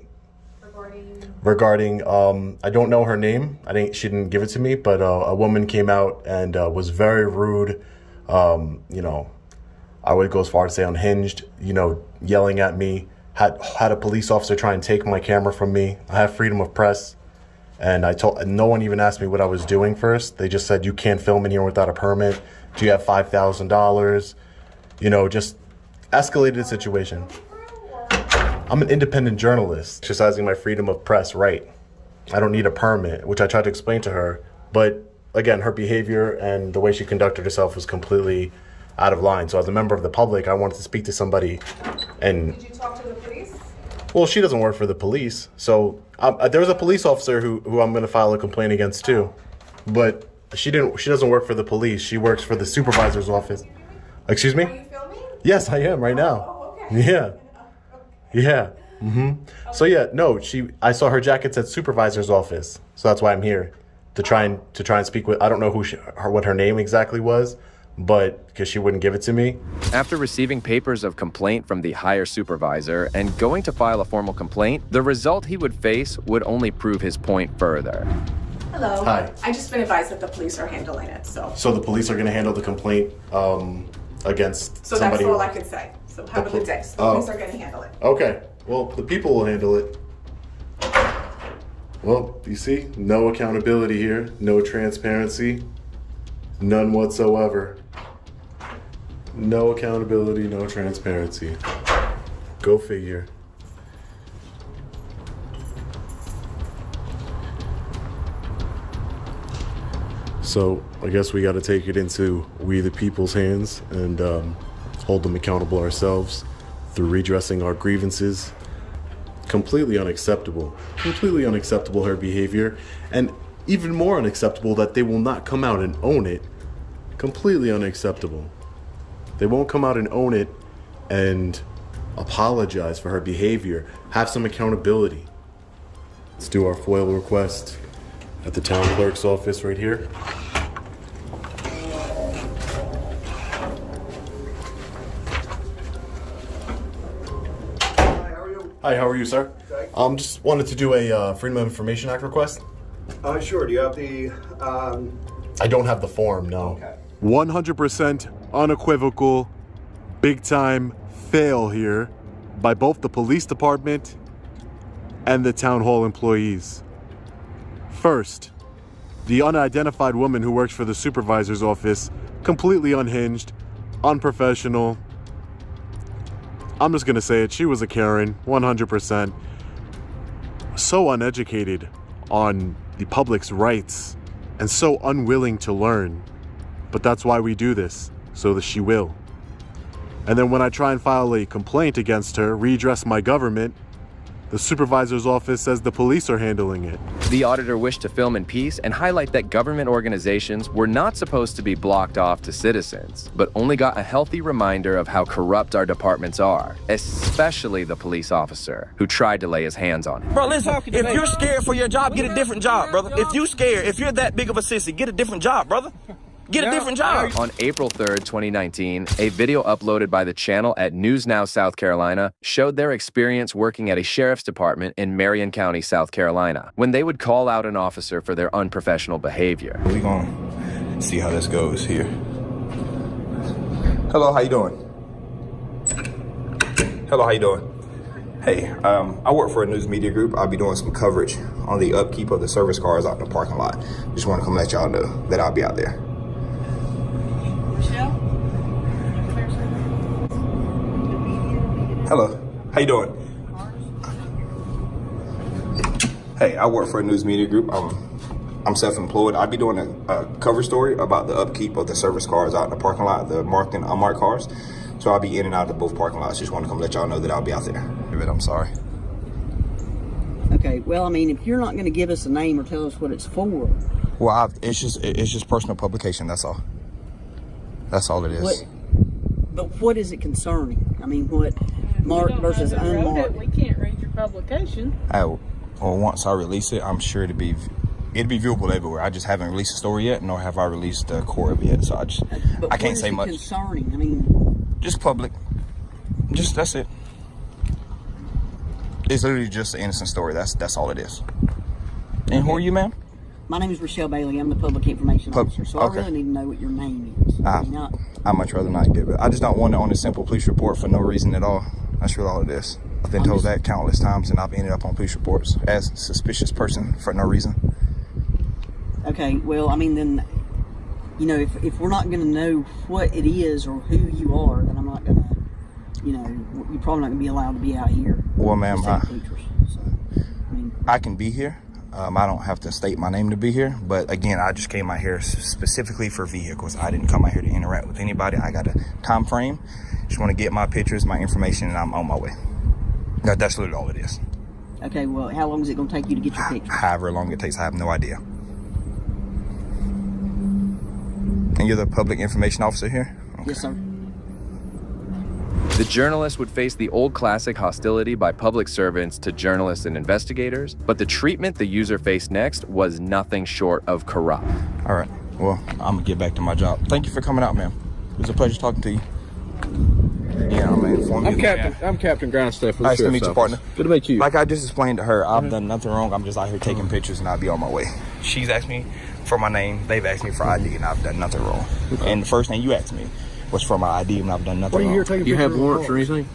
S23: Regarding I don't know her name. She didn't give it to me, but a woman came out and was very rude. I would go as far as to say unhinged, yelling at me, had a police officer try and take my camera from me. I have freedom of press. And no one even asked me what I was doing first. They just said, you can't film in here without a permit. Do you have $5,000? Just escalated the situation. I'm an independent journalist, exercising my freedom of press right. I don't need a permit, which I tried to explain to her. But again, her behavior and the way she conducted herself was completely out of line. So as a member of the public, I wanted to speak to somebody. And did you talk to the police? Well, she doesn't work for the police. So there's a police officer who I'm going to file a complaint against too. But she doesn't work for the police. She works for the supervisor's office. Excuse me? Are you filming? Yes, I am right now. Oh, okay. Yeah. Yeah. So yeah, no, I saw her jacket said supervisor's office. So that's why I'm here to try and speak with, I don't know what her name exactly was, but because she wouldn't give it to me.
S21: After receiving papers of complaint from the higher supervisor and going to file a formal complaint, the result he would face would only prove his point further.
S11: Hello.
S23: Hi.
S11: I just been advised that the police are handling it, so.
S23: So the police are going to handle the complaint against
S11: So
S23: somebody.
S11: that's all I could say. So have a good day. So the police are going to handle it.
S23: Okay. Well, the people will handle it. Well, you see, no accountability here, no transparency, none whatsoever. No accountability, no transparency. Go figure. So I guess we got to take it into we the people's hands and hold them accountable ourselves through redressing our grievances. Completely unacceptable her behavior, and even more unacceptable that they will not come out and own it. Completely unacceptable. They won't come out and own it and apologize for her behavior, have some accountability. Let's do our FOIL request at the town clerk's office right here. Hi, how are you, sir? Just wanted to do a Freedom of Information Act request.
S1: Sure. Do you have the,
S23: I don't have the form, no.
S1: Okay.
S23: 100% unequivocal, big-time fail here by both the police department and the town hall employees. First, the unidentified woman who works for the supervisor's office, completely unhinged, unprofessional. I'm just gonna say it, she was a Karen, 100%. So uneducated on the public's rights and so unwilling to learn. But that's why we do this, so that she will. And then when I try and file a complaint against her, redress my government, the supervisor's office says the police are handling it.
S21: The auditor wished to film in peace and highlight that government organizations were not supposed to be blocked off to citizens, but only got a healthy reminder of how corrupt our departments are, especially the police officer who tried to lay his hands on him.
S12: Bro, listen, if you're scared for your job, get a different job, brother. If you scared, if you're that big of a sissy, get a different job, brother. Get a different job.
S21: On April 3rd, 2019, a video uploaded by the channel at News Now, South Carolina, showed their experience working at a sheriff's department in Marion County, South Carolina, when they would call out an officer for their unprofessional behavior.
S24: We're gonna see how this goes here. Hello, how you doing? Hello, how you doing? Hey, I work for a news media group. I'll be doing some coverage on the upkeep of the service cars out in the parking lot. Just want to come let y'all know that I'll be out there. Hello, how you doing? Hey, I work for a news media group. I'm self-employed. I'll be doing a cover story about the upkeep of the service cars out in the parking lot, the marked and unmarked cars. So I'll be in and out of both parking lots. Just want to come let y'all know that I'll be out there. I'm sorry.
S5: Okay, well, I mean, if you're not going to give us a name or tell us what it's for.
S24: Well, it's just personal publication. That's all. That's all it is.
S5: But what is it concerning? I mean, what marked versus unmarked?
S6: We can't read your publication.
S24: Well, once I release it, I'm sure it'd be viewable everywhere. I just haven't released a story yet, nor have I released the core of it yet. So I can't say much.
S5: Concerning? I mean,
S24: just public. Just that's it. It's literally just an innocent story. That's all it is. And who are you, ma'am?
S5: My name is Rochelle Bailey. I'm the public information officer. So
S24: okay.
S5: I really need to know what your name is.
S24: I'd much rather not give it. I just don't want it on a simple police report for no reason at all. That's really all it is. I've been told that countless times, and I've ended up on police reports as a suspicious person for no reason.
S5: Okay, well, I mean, then, you know, if we're not going to know what it is or who you are, then I'm not going to, you know, you're probably not going to be allowed to be out here.
S24: Well, ma'am, I can be here. I don't have to state my name to be here, but again, I just came out here specifically for vehicles. I didn't come out here to interact with anybody. I got a time frame. Just want to get my pictures, my information, and I'm on my way. That's literally all it is.
S5: Okay, well, how long is it going to take you to get your pictures?
S24: However long it takes, I have no idea. And you're the public information officer here? Okay.
S5: Yes, sir.
S21: The journalist would face the old classic hostility by public servants to journalists and investigators, but the treatment the user faced next was nothing short of corrupt.
S24: All right, well, I'm gonna get back to my job. Thank you for coming out, ma'am. It was a pleasure talking to you. Yeah, I'm gonna inform you.
S13: I'm Captain Grindstaff.
S24: Nice to meet you, partner.
S13: Good to meet you.
S24: Like I just explained to her, I've done nothing wrong. I'm just out here taking pictures, and I'll be on my way. She's asked me for my name. They've asked me for ID, and I've done nothing wrong. Okay. And the first thing you asked me was for my ID, and I've done nothing wrong.
S13: What are you here taking? Do you have warrants or anything?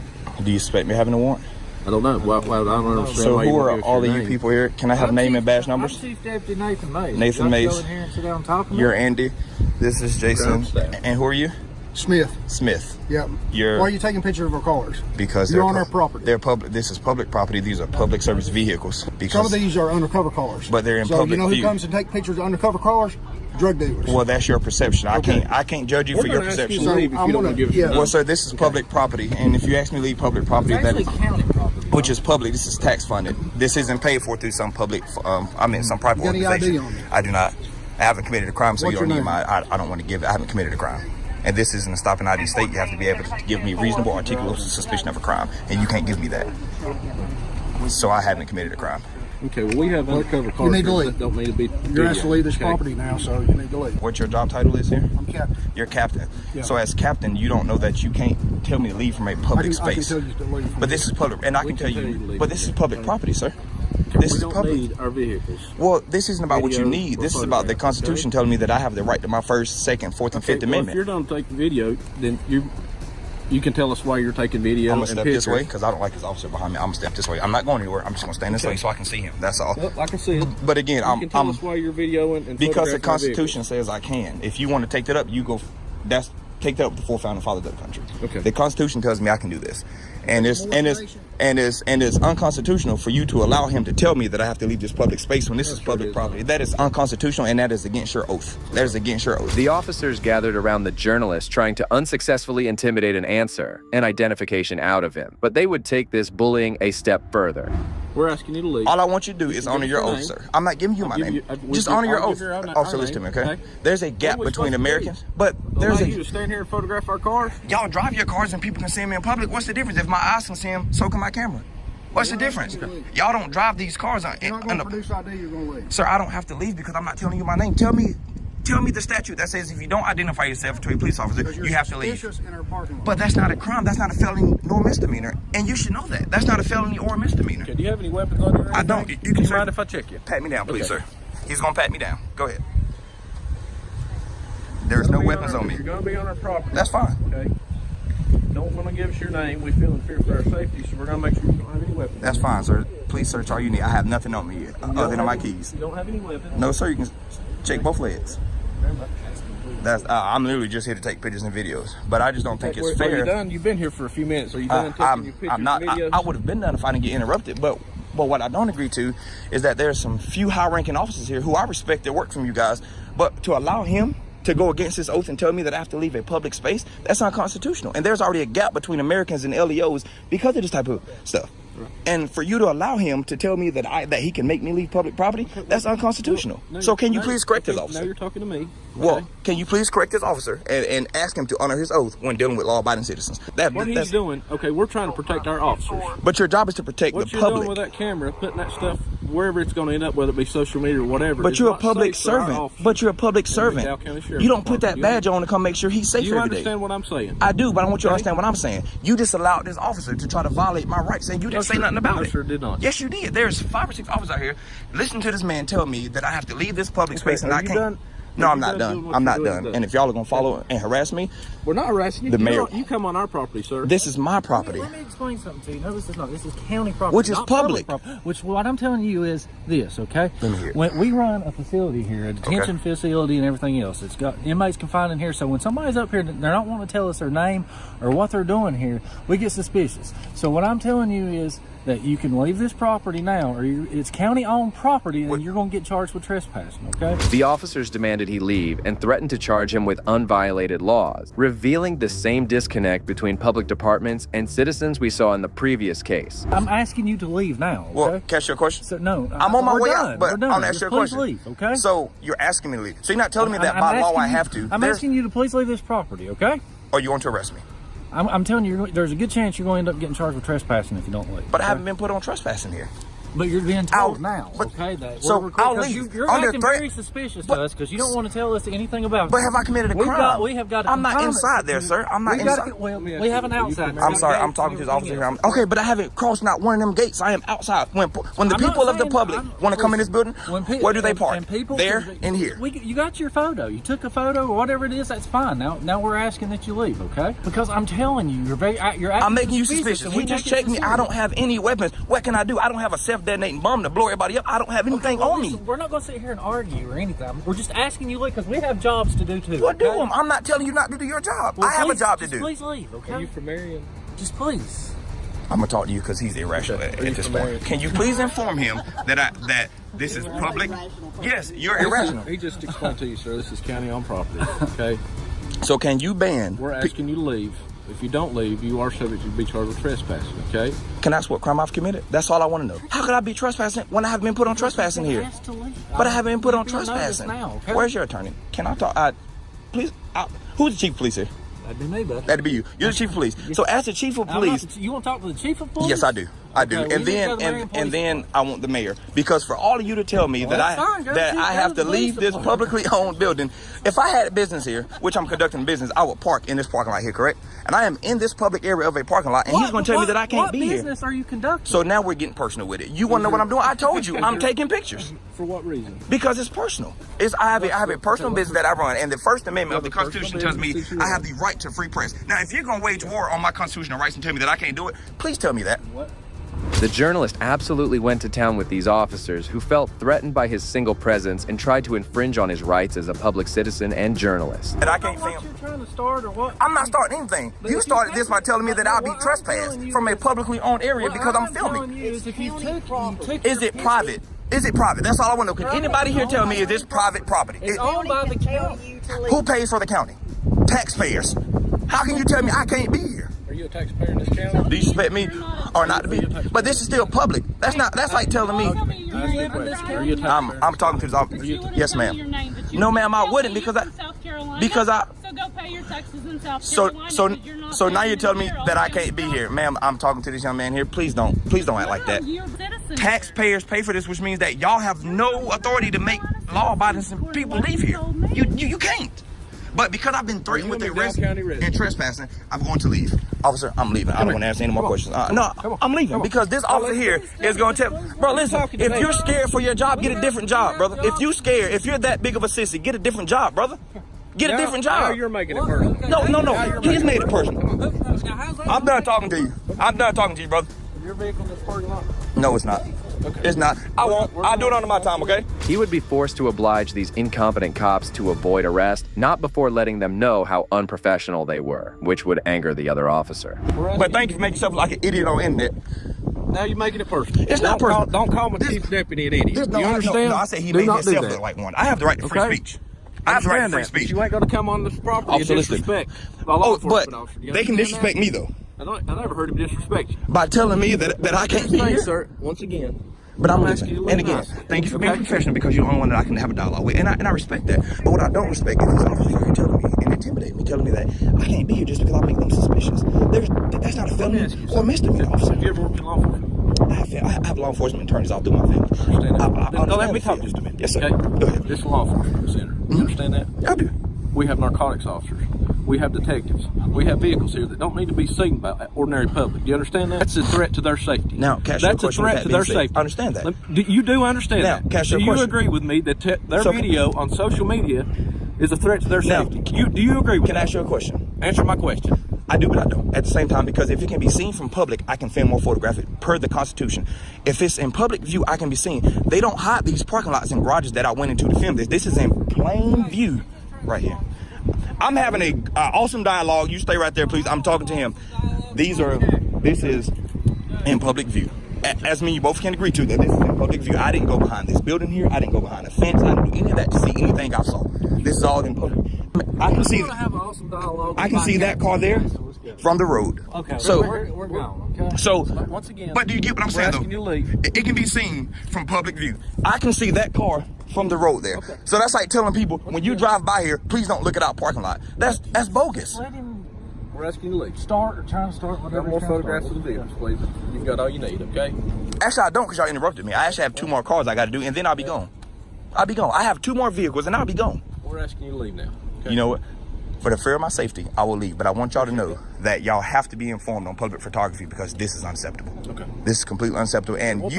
S24: Do you expect me having a warrant?
S13: I don't know. Well, I don't understand.
S24: So who are all of you people here? Can I have name and badge numbers?
S6: I'm Chief Deputy Nathan Mays.
S24: Nathan Mays.
S6: Go in here and sit down and talk to me?
S24: You're Andy. This is Jason. And who are you?
S14: Smith.
S24: Smith.
S14: Yep. Why are you taking pictures of our cars?
S24: Because
S14: you're on our property.
S24: They're public. This is public property. These are public service vehicles. Because
S14: some of these are undercover cars.
S24: But they're in
S14: so
S24: public
S14: you know who
S24: view.
S14: comes and take pictures of undercover cars? Drug dealers.
S24: Well, that's your perception.
S14: Okay.
S24: I can't judge you for your perception.
S14: Yeah.
S24: Well, sir, this is public property, and if you ask me to leave public property, that is
S6: county property,
S24: which is public. This is tax funded. This isn't paid for through some public. Some private
S14: you got
S24: organization.
S14: any ID on you?
S24: I do not. I haven't committed a crime, so
S14: What's
S24: you don't
S14: your
S24: need my. I don't want to give it. I haven't committed a crime. And this isn't a stop and ID state. You have to be able to give me reasonable, articulable suspicion of a crime, and you can't give me that. So I haven't committed a crime.
S13: Okay, well, we have undercover cars.
S14: You need to leave.
S13: That don't need to be.
S14: You're asked to leave this property now, so you need to leave.
S24: What your job title is here?
S14: I'm captain.
S24: You're captain.
S14: Yeah.
S24: So as captain, you don't know that you can't tell me to leave from a public space.
S14: I can tell you to leave.
S24: But this is public, and I can tell you. But this is public property, sir. This is public.
S13: We don't need our vehicles.
S24: Well, this isn't about what you need. This is about the Constitution telling me that I have the right to my First, Second, Fourth, and Fifth Amendment.
S13: If you're done taking video, then you can tell us why you're taking video.
S24: I'm gonna step this way because I don't like this officer behind me. I'm gonna step this way. I'm not going anywhere. I'm just gonna stand this way so I can see him. That's all.
S13: Well, I can see it.
S24: But again,
S13: you can tell us why you're videoing and
S24: because the Constitution says I can. If you want to take that up, you go. Take that up with the four founding fathers of the country.
S13: Okay.
S24: The Constitution tells me I can do this, and it's unconstitutional for you to allow him to tell me that I have to leave this public space when this is public property. That is unconstitutional, and that is against your oath. That is against your oath.
S21: The officers gathered around the journalist trying to unsuccessfully intimidate an answer and identification out of him, but they would take this bullying a step further.
S13: We're asking you to leave.
S24: All I want you to do is honor your oath, sir. I'm not giving you my name. Just honor your oath. Also, listen to me, okay? There's a gap between Americans, but there's
S13: you to stand here and photograph our cars.
S24: Y'all drive your cars and people can see them in public. What's the difference? If my eyes can see them, so can my camera. What's the difference? Y'all don't drive these cars.
S14: You're not going to produce ID, you're going to leave.
S24: Sir, I don't have to leave because I'm not telling you my name. Tell me the statute that says if you don't identify yourself to a police officer, you have to leave.
S14: In our parking lot.
S24: But that's not a crime. That's not a felony nor misdemeanor. And you should know that. That's not a felony or a misdemeanor.
S13: Okay, do you have any weapons on you?
S24: I don't. You
S13: can mind if I check you?
S24: Pat me down, please,
S13: okay.
S24: sir. He's going to pat me down. Go ahead. There's no weapons on me.
S13: You're going to be on our property.
S24: That's fine.
S13: Okay. Don't want to give us your name. We feel in fear for our safety, so we're going to make sure you don't have any weapons.
S24: That's fine, sir. Please search all you need. I have nothing on me other than my keys.
S13: You don't have any weapons?
S24: No, sir. You can check both legs.
S13: Very much.
S24: I'm literally just here to take pictures and videos, but I just don't think it's fair.
S13: Are you done? You've been here for a few minutes. Are you done taking your pictures
S24: I'm not.
S13: and videos?
S24: I would have been done if I didn't get interrupted, but what I don't agree to is that there's some few high-ranking officers here who I respect their work from you guys, but to allow him to go against his oath and tell me that I have to leave a public space, that's unconstitutional. And there's already a gap between Americans and LEOs because of this type of stuff. And for you to allow him to tell me that he can make me leave public property, that's unconstitutional. So can you please correct his officer?
S13: Now you're talking to me.
S24: Well, can you please correct his officer and ask him to honor his oath when dealing with law-abiding citizens?
S13: What he's doing, okay, we're trying to protect our officers.
S24: But your job is to protect the
S13: What you're
S24: public.
S13: doing with that camera, putting that stuff wherever it's going to end up, whether it be social media or whatever.
S24: But
S13: is
S24: you're a
S13: not
S24: public
S13: safe for our
S24: servant.
S13: officers
S24: But you're a public
S13: in the
S24: servant.
S13: McDowell County Sheriff's
S24: You don't put that
S13: Department.
S24: badge on to come make sure he's safe
S13: You
S24: every day.
S13: understand what I'm saying?
S24: I do, but I want you to understand what I'm saying. You just allowed this officer to try to violate my rights, and you didn't say nothing about
S13: No,
S24: it.
S13: sir, did not.
S24: Yes, you did. There's 5 or 6 officers out here. Listen to this man tell me that I have to leave this public space and
S13: are
S24: I
S13: you
S24: can't.
S13: done?
S24: No,
S13: Are
S24: I'm
S13: you
S24: not
S13: done
S24: done.
S13: doing what
S24: I'm
S13: you're
S24: not
S13: doing?
S24: done. And if y'all are gonna follow and harass me,
S13: We're not harassing you.
S24: The mayor-
S13: You come on our property, sir.
S24: this is my property.
S6: Let me explain something to you. No, this is not. This is county property.
S24: Which is
S6: not
S24: public.
S6: property. Which what I'm telling you is this, okay?
S24: Let me hear it.
S6: When we run a facility here, a detention facility and everything else, it's got inmates confined in here. So when somebody's up here, they're not wanting to tell us their name or what they're doing here, we get suspicious. So what I'm telling you is that you can leave this property now, or it's county-owned property, and you're going to get charged with trespassing, okay?
S21: The officers demanded he leave and threatened to charge him with unviolated laws, revealing the same disconnect between public departments and citizens we saw in the previous case.
S6: I'm asking you to leave now, okay?
S24: Well, catch your question.
S6: So, no,
S24: I'm on my
S6: we're
S24: way
S6: done.
S24: out, but
S6: We're done.
S24: I'm gonna ask
S6: Just
S24: you a
S6: please
S24: question.
S6: leave, okay?
S24: So you're asking me to leave. So you're not telling me that
S6: I'm
S24: by law
S6: asking
S24: I
S6: you-
S24: have to.
S6: I'm asking you to please leave this property, okay?
S24: Or you want to arrest me?
S6: I'm telling you, there's a good chance you're going to end up getting charged with trespassing if you don't leave.
S24: But I
S6: okay?
S24: haven't been put on trespassing here.
S6: But you're being told now, okay? That
S24: so I'll
S6: because
S24: leave.
S6: You're
S24: Under
S6: acting
S24: threat.
S6: very suspicious to us because you don't want to tell us anything about it.
S24: But have I committed a crime?
S6: We have got a
S24: I'm not
S6: confinement.
S24: inside there, sir. I'm not
S6: We've got
S24: inside.
S6: we have an outside.
S24: I'm sorry. I'm talking to his officer here. Okay, but I haven't crossed not one of them gates. I am outside. When the
S6: I'm not
S24: people of the
S6: saying-
S24: public want to come in this building, where do they
S6: and
S24: park?
S6: people
S24: There
S6: can-
S24: and here.
S6: You got your photo. You took a photo or whatever it is. That's fine. Now we're asking that you leave, okay? Because I'm telling you, you're acting
S24: I'm making you
S6: suspicious.
S24: suspicious.
S6: and
S24: He just
S6: take it
S24: checked me. I
S6: serious.
S24: don't have any weapons. What can I do? I don't have a self-detonating bomb to blow everybody up. I don't have anything
S6: Well,
S24: on me.
S6: listen, we're not going to sit here and argue or anything. We're just asking you, because we have jobs to do too.
S24: Well, do
S6: okay?
S24: them. I'm not telling you not to do your job.
S6: Well,
S24: I have a
S6: please-
S24: job to
S6: just
S24: do.
S6: Please leave, okay?
S13: Are you from Marion?
S6: Just please.
S24: I'm gonna talk to you because he's irrational at this point. Can you please inform him that this is public? Yes, you're irrational.
S13: He just explained to you, sir, this is county-owned property, okay?
S24: So can you ban?
S13: We're asking you to leave. If you don't leave, you are subject to be charged with trespassing, okay?
S24: Can I ask what crime I've committed? That's all I want to know. How could I be trespassing when I haven't been put on trespassing here? But I haven't been put on trespassing. Where's your attorney? Can I talk? Please. Who's the chief of police here?
S6: That'd be me, bud.
S24: That'd be you. You're the chief of police. So as the chief of police,
S6: You want to talk to the chief of police?
S24: yes, I do. I do.
S6: Okay, well,
S24: And
S6: you need to
S24: then
S6: go to the Marion Police
S24: then I want the mayor, because for all of you to tell me
S6: Well,
S24: that
S6: that's fine. Go
S24: that
S6: to-
S24: I
S6: go
S24: have
S6: to the
S24: to leave
S6: police
S24: this
S6: department.
S24: publicly owned building. If I had a business here, which I'm conducting business, I would park in this parking lot here, correct? And I am in this public area of a parking lot, and he's going to tell me that I can't be
S6: What
S24: here.
S6: business are you conducting?
S24: So now we're getting personal with it. You want to know what I'm doing? I told you, I'm taking pictures.
S13: For what reason?
S24: Because it's personal. I have a personal business that I run, and the First Amendment of the Constitution tells me I have the right to free press. Now, if you're going to wage war on my constitutional rights and tell me that I can't do it, please tell me that.
S21: The journalist absolutely went to town with these officers who felt threatened by his single presence and tried to infringe on his rights as a public citizen and journalist.
S24: And I can't film.
S6: You're trying to start or what?
S24: I'm not starting anything. You started this by telling me that I'll be trespassed from a publicly owned area because I'm filming.
S6: Is
S24: it private? Is it private? That's all I want to know. Can anybody here tell me, is this private property?
S6: It's owned by the county.
S24: Who pays for the county? Taxpayers. How can you tell me I can't be here?
S13: Are you a taxpayer in this county?
S24: Do you expect me or not to be? But this is still public. That's like telling me.
S13: Are you a taxpayer?
S24: I'm talking to his office. Yes, ma'am. No, ma'am, I wouldn't because I.
S2: So go pay your taxes in South Carolina.
S24: So now you're telling me that I can't be here, ma'am. I'm talking to this young man here. Please don't act like that. Taxpayers pay for this, which means that y'all have no authority to make law-abiding people leave here. You can't. But because I've been threatened with arrest and trespassing, I'm going to leave. Officer, I'm leaving. I don't want to ask any more questions. No, I'm leaving because this officer here is going to tell. Bro, listen, if you're scared for your job, get a different job, brother. If you're that big of a sissy, get a different job, brother. Get a different job.
S13: Now you're making it personal.
S24: No. He's made it personal. I'm done talking to you. I'm done talking to you, brother.
S13: Your vehicle in this parking lot?
S24: No, it's not. It's not. I won't. I'll do it under my time, okay?
S21: He would be forced to oblige these incompetent cops to avoid arrest, not before letting them know how unprofessional they were, which would anger the other officer.
S24: But thank you for making yourself like an idiot on the internet.
S13: Now you're making it personal.
S24: It's not personal.
S13: Don't call my chief deputy an idiot.
S24: No,
S13: you understand?
S24: No, I said he
S13: Do
S24: made
S13: not do
S24: himself
S13: that.
S24: look like one. I have the right to free speech. I have the right to
S13: understand
S24: free
S13: that,
S24: speech.
S13: but you ain't gonna come on this property
S24: Officer,
S13: and
S24: listen.
S13: disrespect the law enforcement
S24: but
S13: officer. You
S24: they can
S13: understand
S24: disrespect
S13: that?
S24: me though.
S13: I never heard him disrespect you.
S24: By telling me that I can't be here.
S13: Sir, once again.
S24: But I'm
S13: asking you to
S24: and
S13: leave
S24: again,
S13: us.
S24: thank you for being professional because you're the only one that I can have a dialogue with, and I respect that. But what I don't respect is these officers out here telling me and intimidating me, telling me that I can't be here just because I make them suspicious. That's not a felony or a misdemeanor, officer.
S13: Have you ever worked in law enforcement?
S24: I have law enforcement attorneys all through my family.
S13: Now let me talk just a minute.
S24: Yes, sir.
S13: Okay?
S24: Go ahead.
S13: This is a law enforcement center. You understand that?
S24: I do.
S13: We have narcotics officers. We have detectives. We have vehicles here that don't need to be seen by ordinary public. Do you understand that? That's a threat to their safety.
S24: Now, Cashier,
S13: that's a threat to their safety.
S24: I understand that.
S13: You do understand
S24: now,
S13: that.
S24: Cashier,
S13: do you agree with me that their video on social media is a threat to their safety? Do you agree with that?
S24: Can I ask you a question?
S13: Answer my question.
S24: I do, but I don't. At the same time, because if it can be seen from public, I can film or photograph it per the Constitution. If it's in public view, I can be seen. They don't hide these parking lots and garages that I went into to film this. This is in plain view right here. I'm having a awesome dialogue. You stay right there, please. I'm talking to him. This is in public view. As me, you both can agree to that this is in public view. I didn't go behind this building here. I didn't go behind a fence. I didn't do any of that to see anything I saw. This is all in public. I can see. I can see that car there from the road.
S13: Okay.
S24: So
S13: we're gone. Okay.
S24: So,
S13: but once again,
S24: but do you get what I'm saying though?
S13: You to leave.
S24: It can be seen from public view. I can see that car from the road there. Okay. So that's like telling people when you drive by here, please don't look at our parking lot. That's bogus.
S13: We're asking you to leave.
S6: Trying to start whatever.
S13: Got more photographs of the vehicles, please. You've got all you need, okay?
S24: Actually, I don't because y'all interrupted me. I actually have 2 more cars I got to do, and then I'll be gone. I'll be gone. I have 2 more vehicles, and I'll be gone.
S13: We're asking you to leave now. Okay?
S24: You know what? For the fear of my safety, I will leave. But I want y'all to know that y'all have to be informed on public photography because this is unacceptable. Okay. This is completely unacceptable. And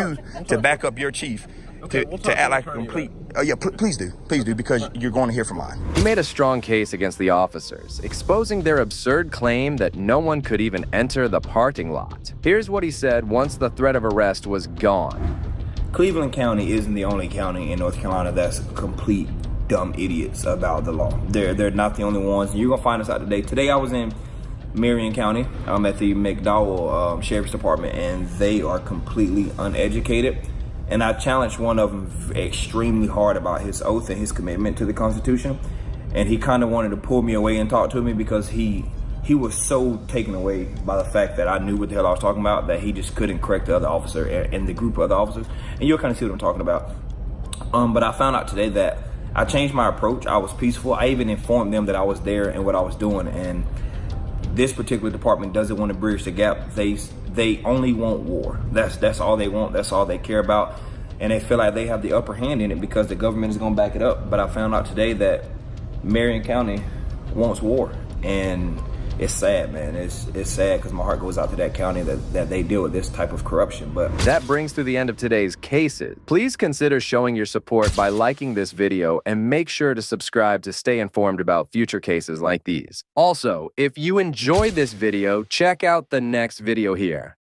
S24: to back up your chief, to act like a complete... yeah, please do, because you're going to hear from mine.
S21: He made a strong case against the officers, exposing their absurd claim that no one could even enter the parking lot. Here's what he said once the threat of arrest was gone.
S24: Cleveland County isn't the only county in North Carolina that's complete dumb idiots about the law. They're not the only ones. You're going to find us out today. Today I was in Marion County. I'm at the McDowell Sheriff's Department, and they are completely uneducated. And I challenged one of them extremely hard about his oath and his commitment to the Constitution. And he kind of wanted to pull me away and talk to me because he was so taken away by the fact that I knew what the hell I was talking about that he just couldn't correct the other officer and the group of other officers. And you'll kind of see what I'm talking about. But I found out today that I changed my approach. I was peaceful. I even informed them that I was there and what I was doing. And this particular department doesn't want to bridge the gap. They only want war. That's all they want. That's all they care about. And they feel like they have the upper hand in it because the government is going to back it up. But I found out today that Marion County wants war. And it's sad, man. It's sad because my heart goes out to that county that they deal with this type of corruption. But
S21: that brings to the end of today's cases. Please consider showing your support by liking this video and make sure to subscribe to stay informed about future cases like these. Also, if you enjoyed this video, check out the next video here.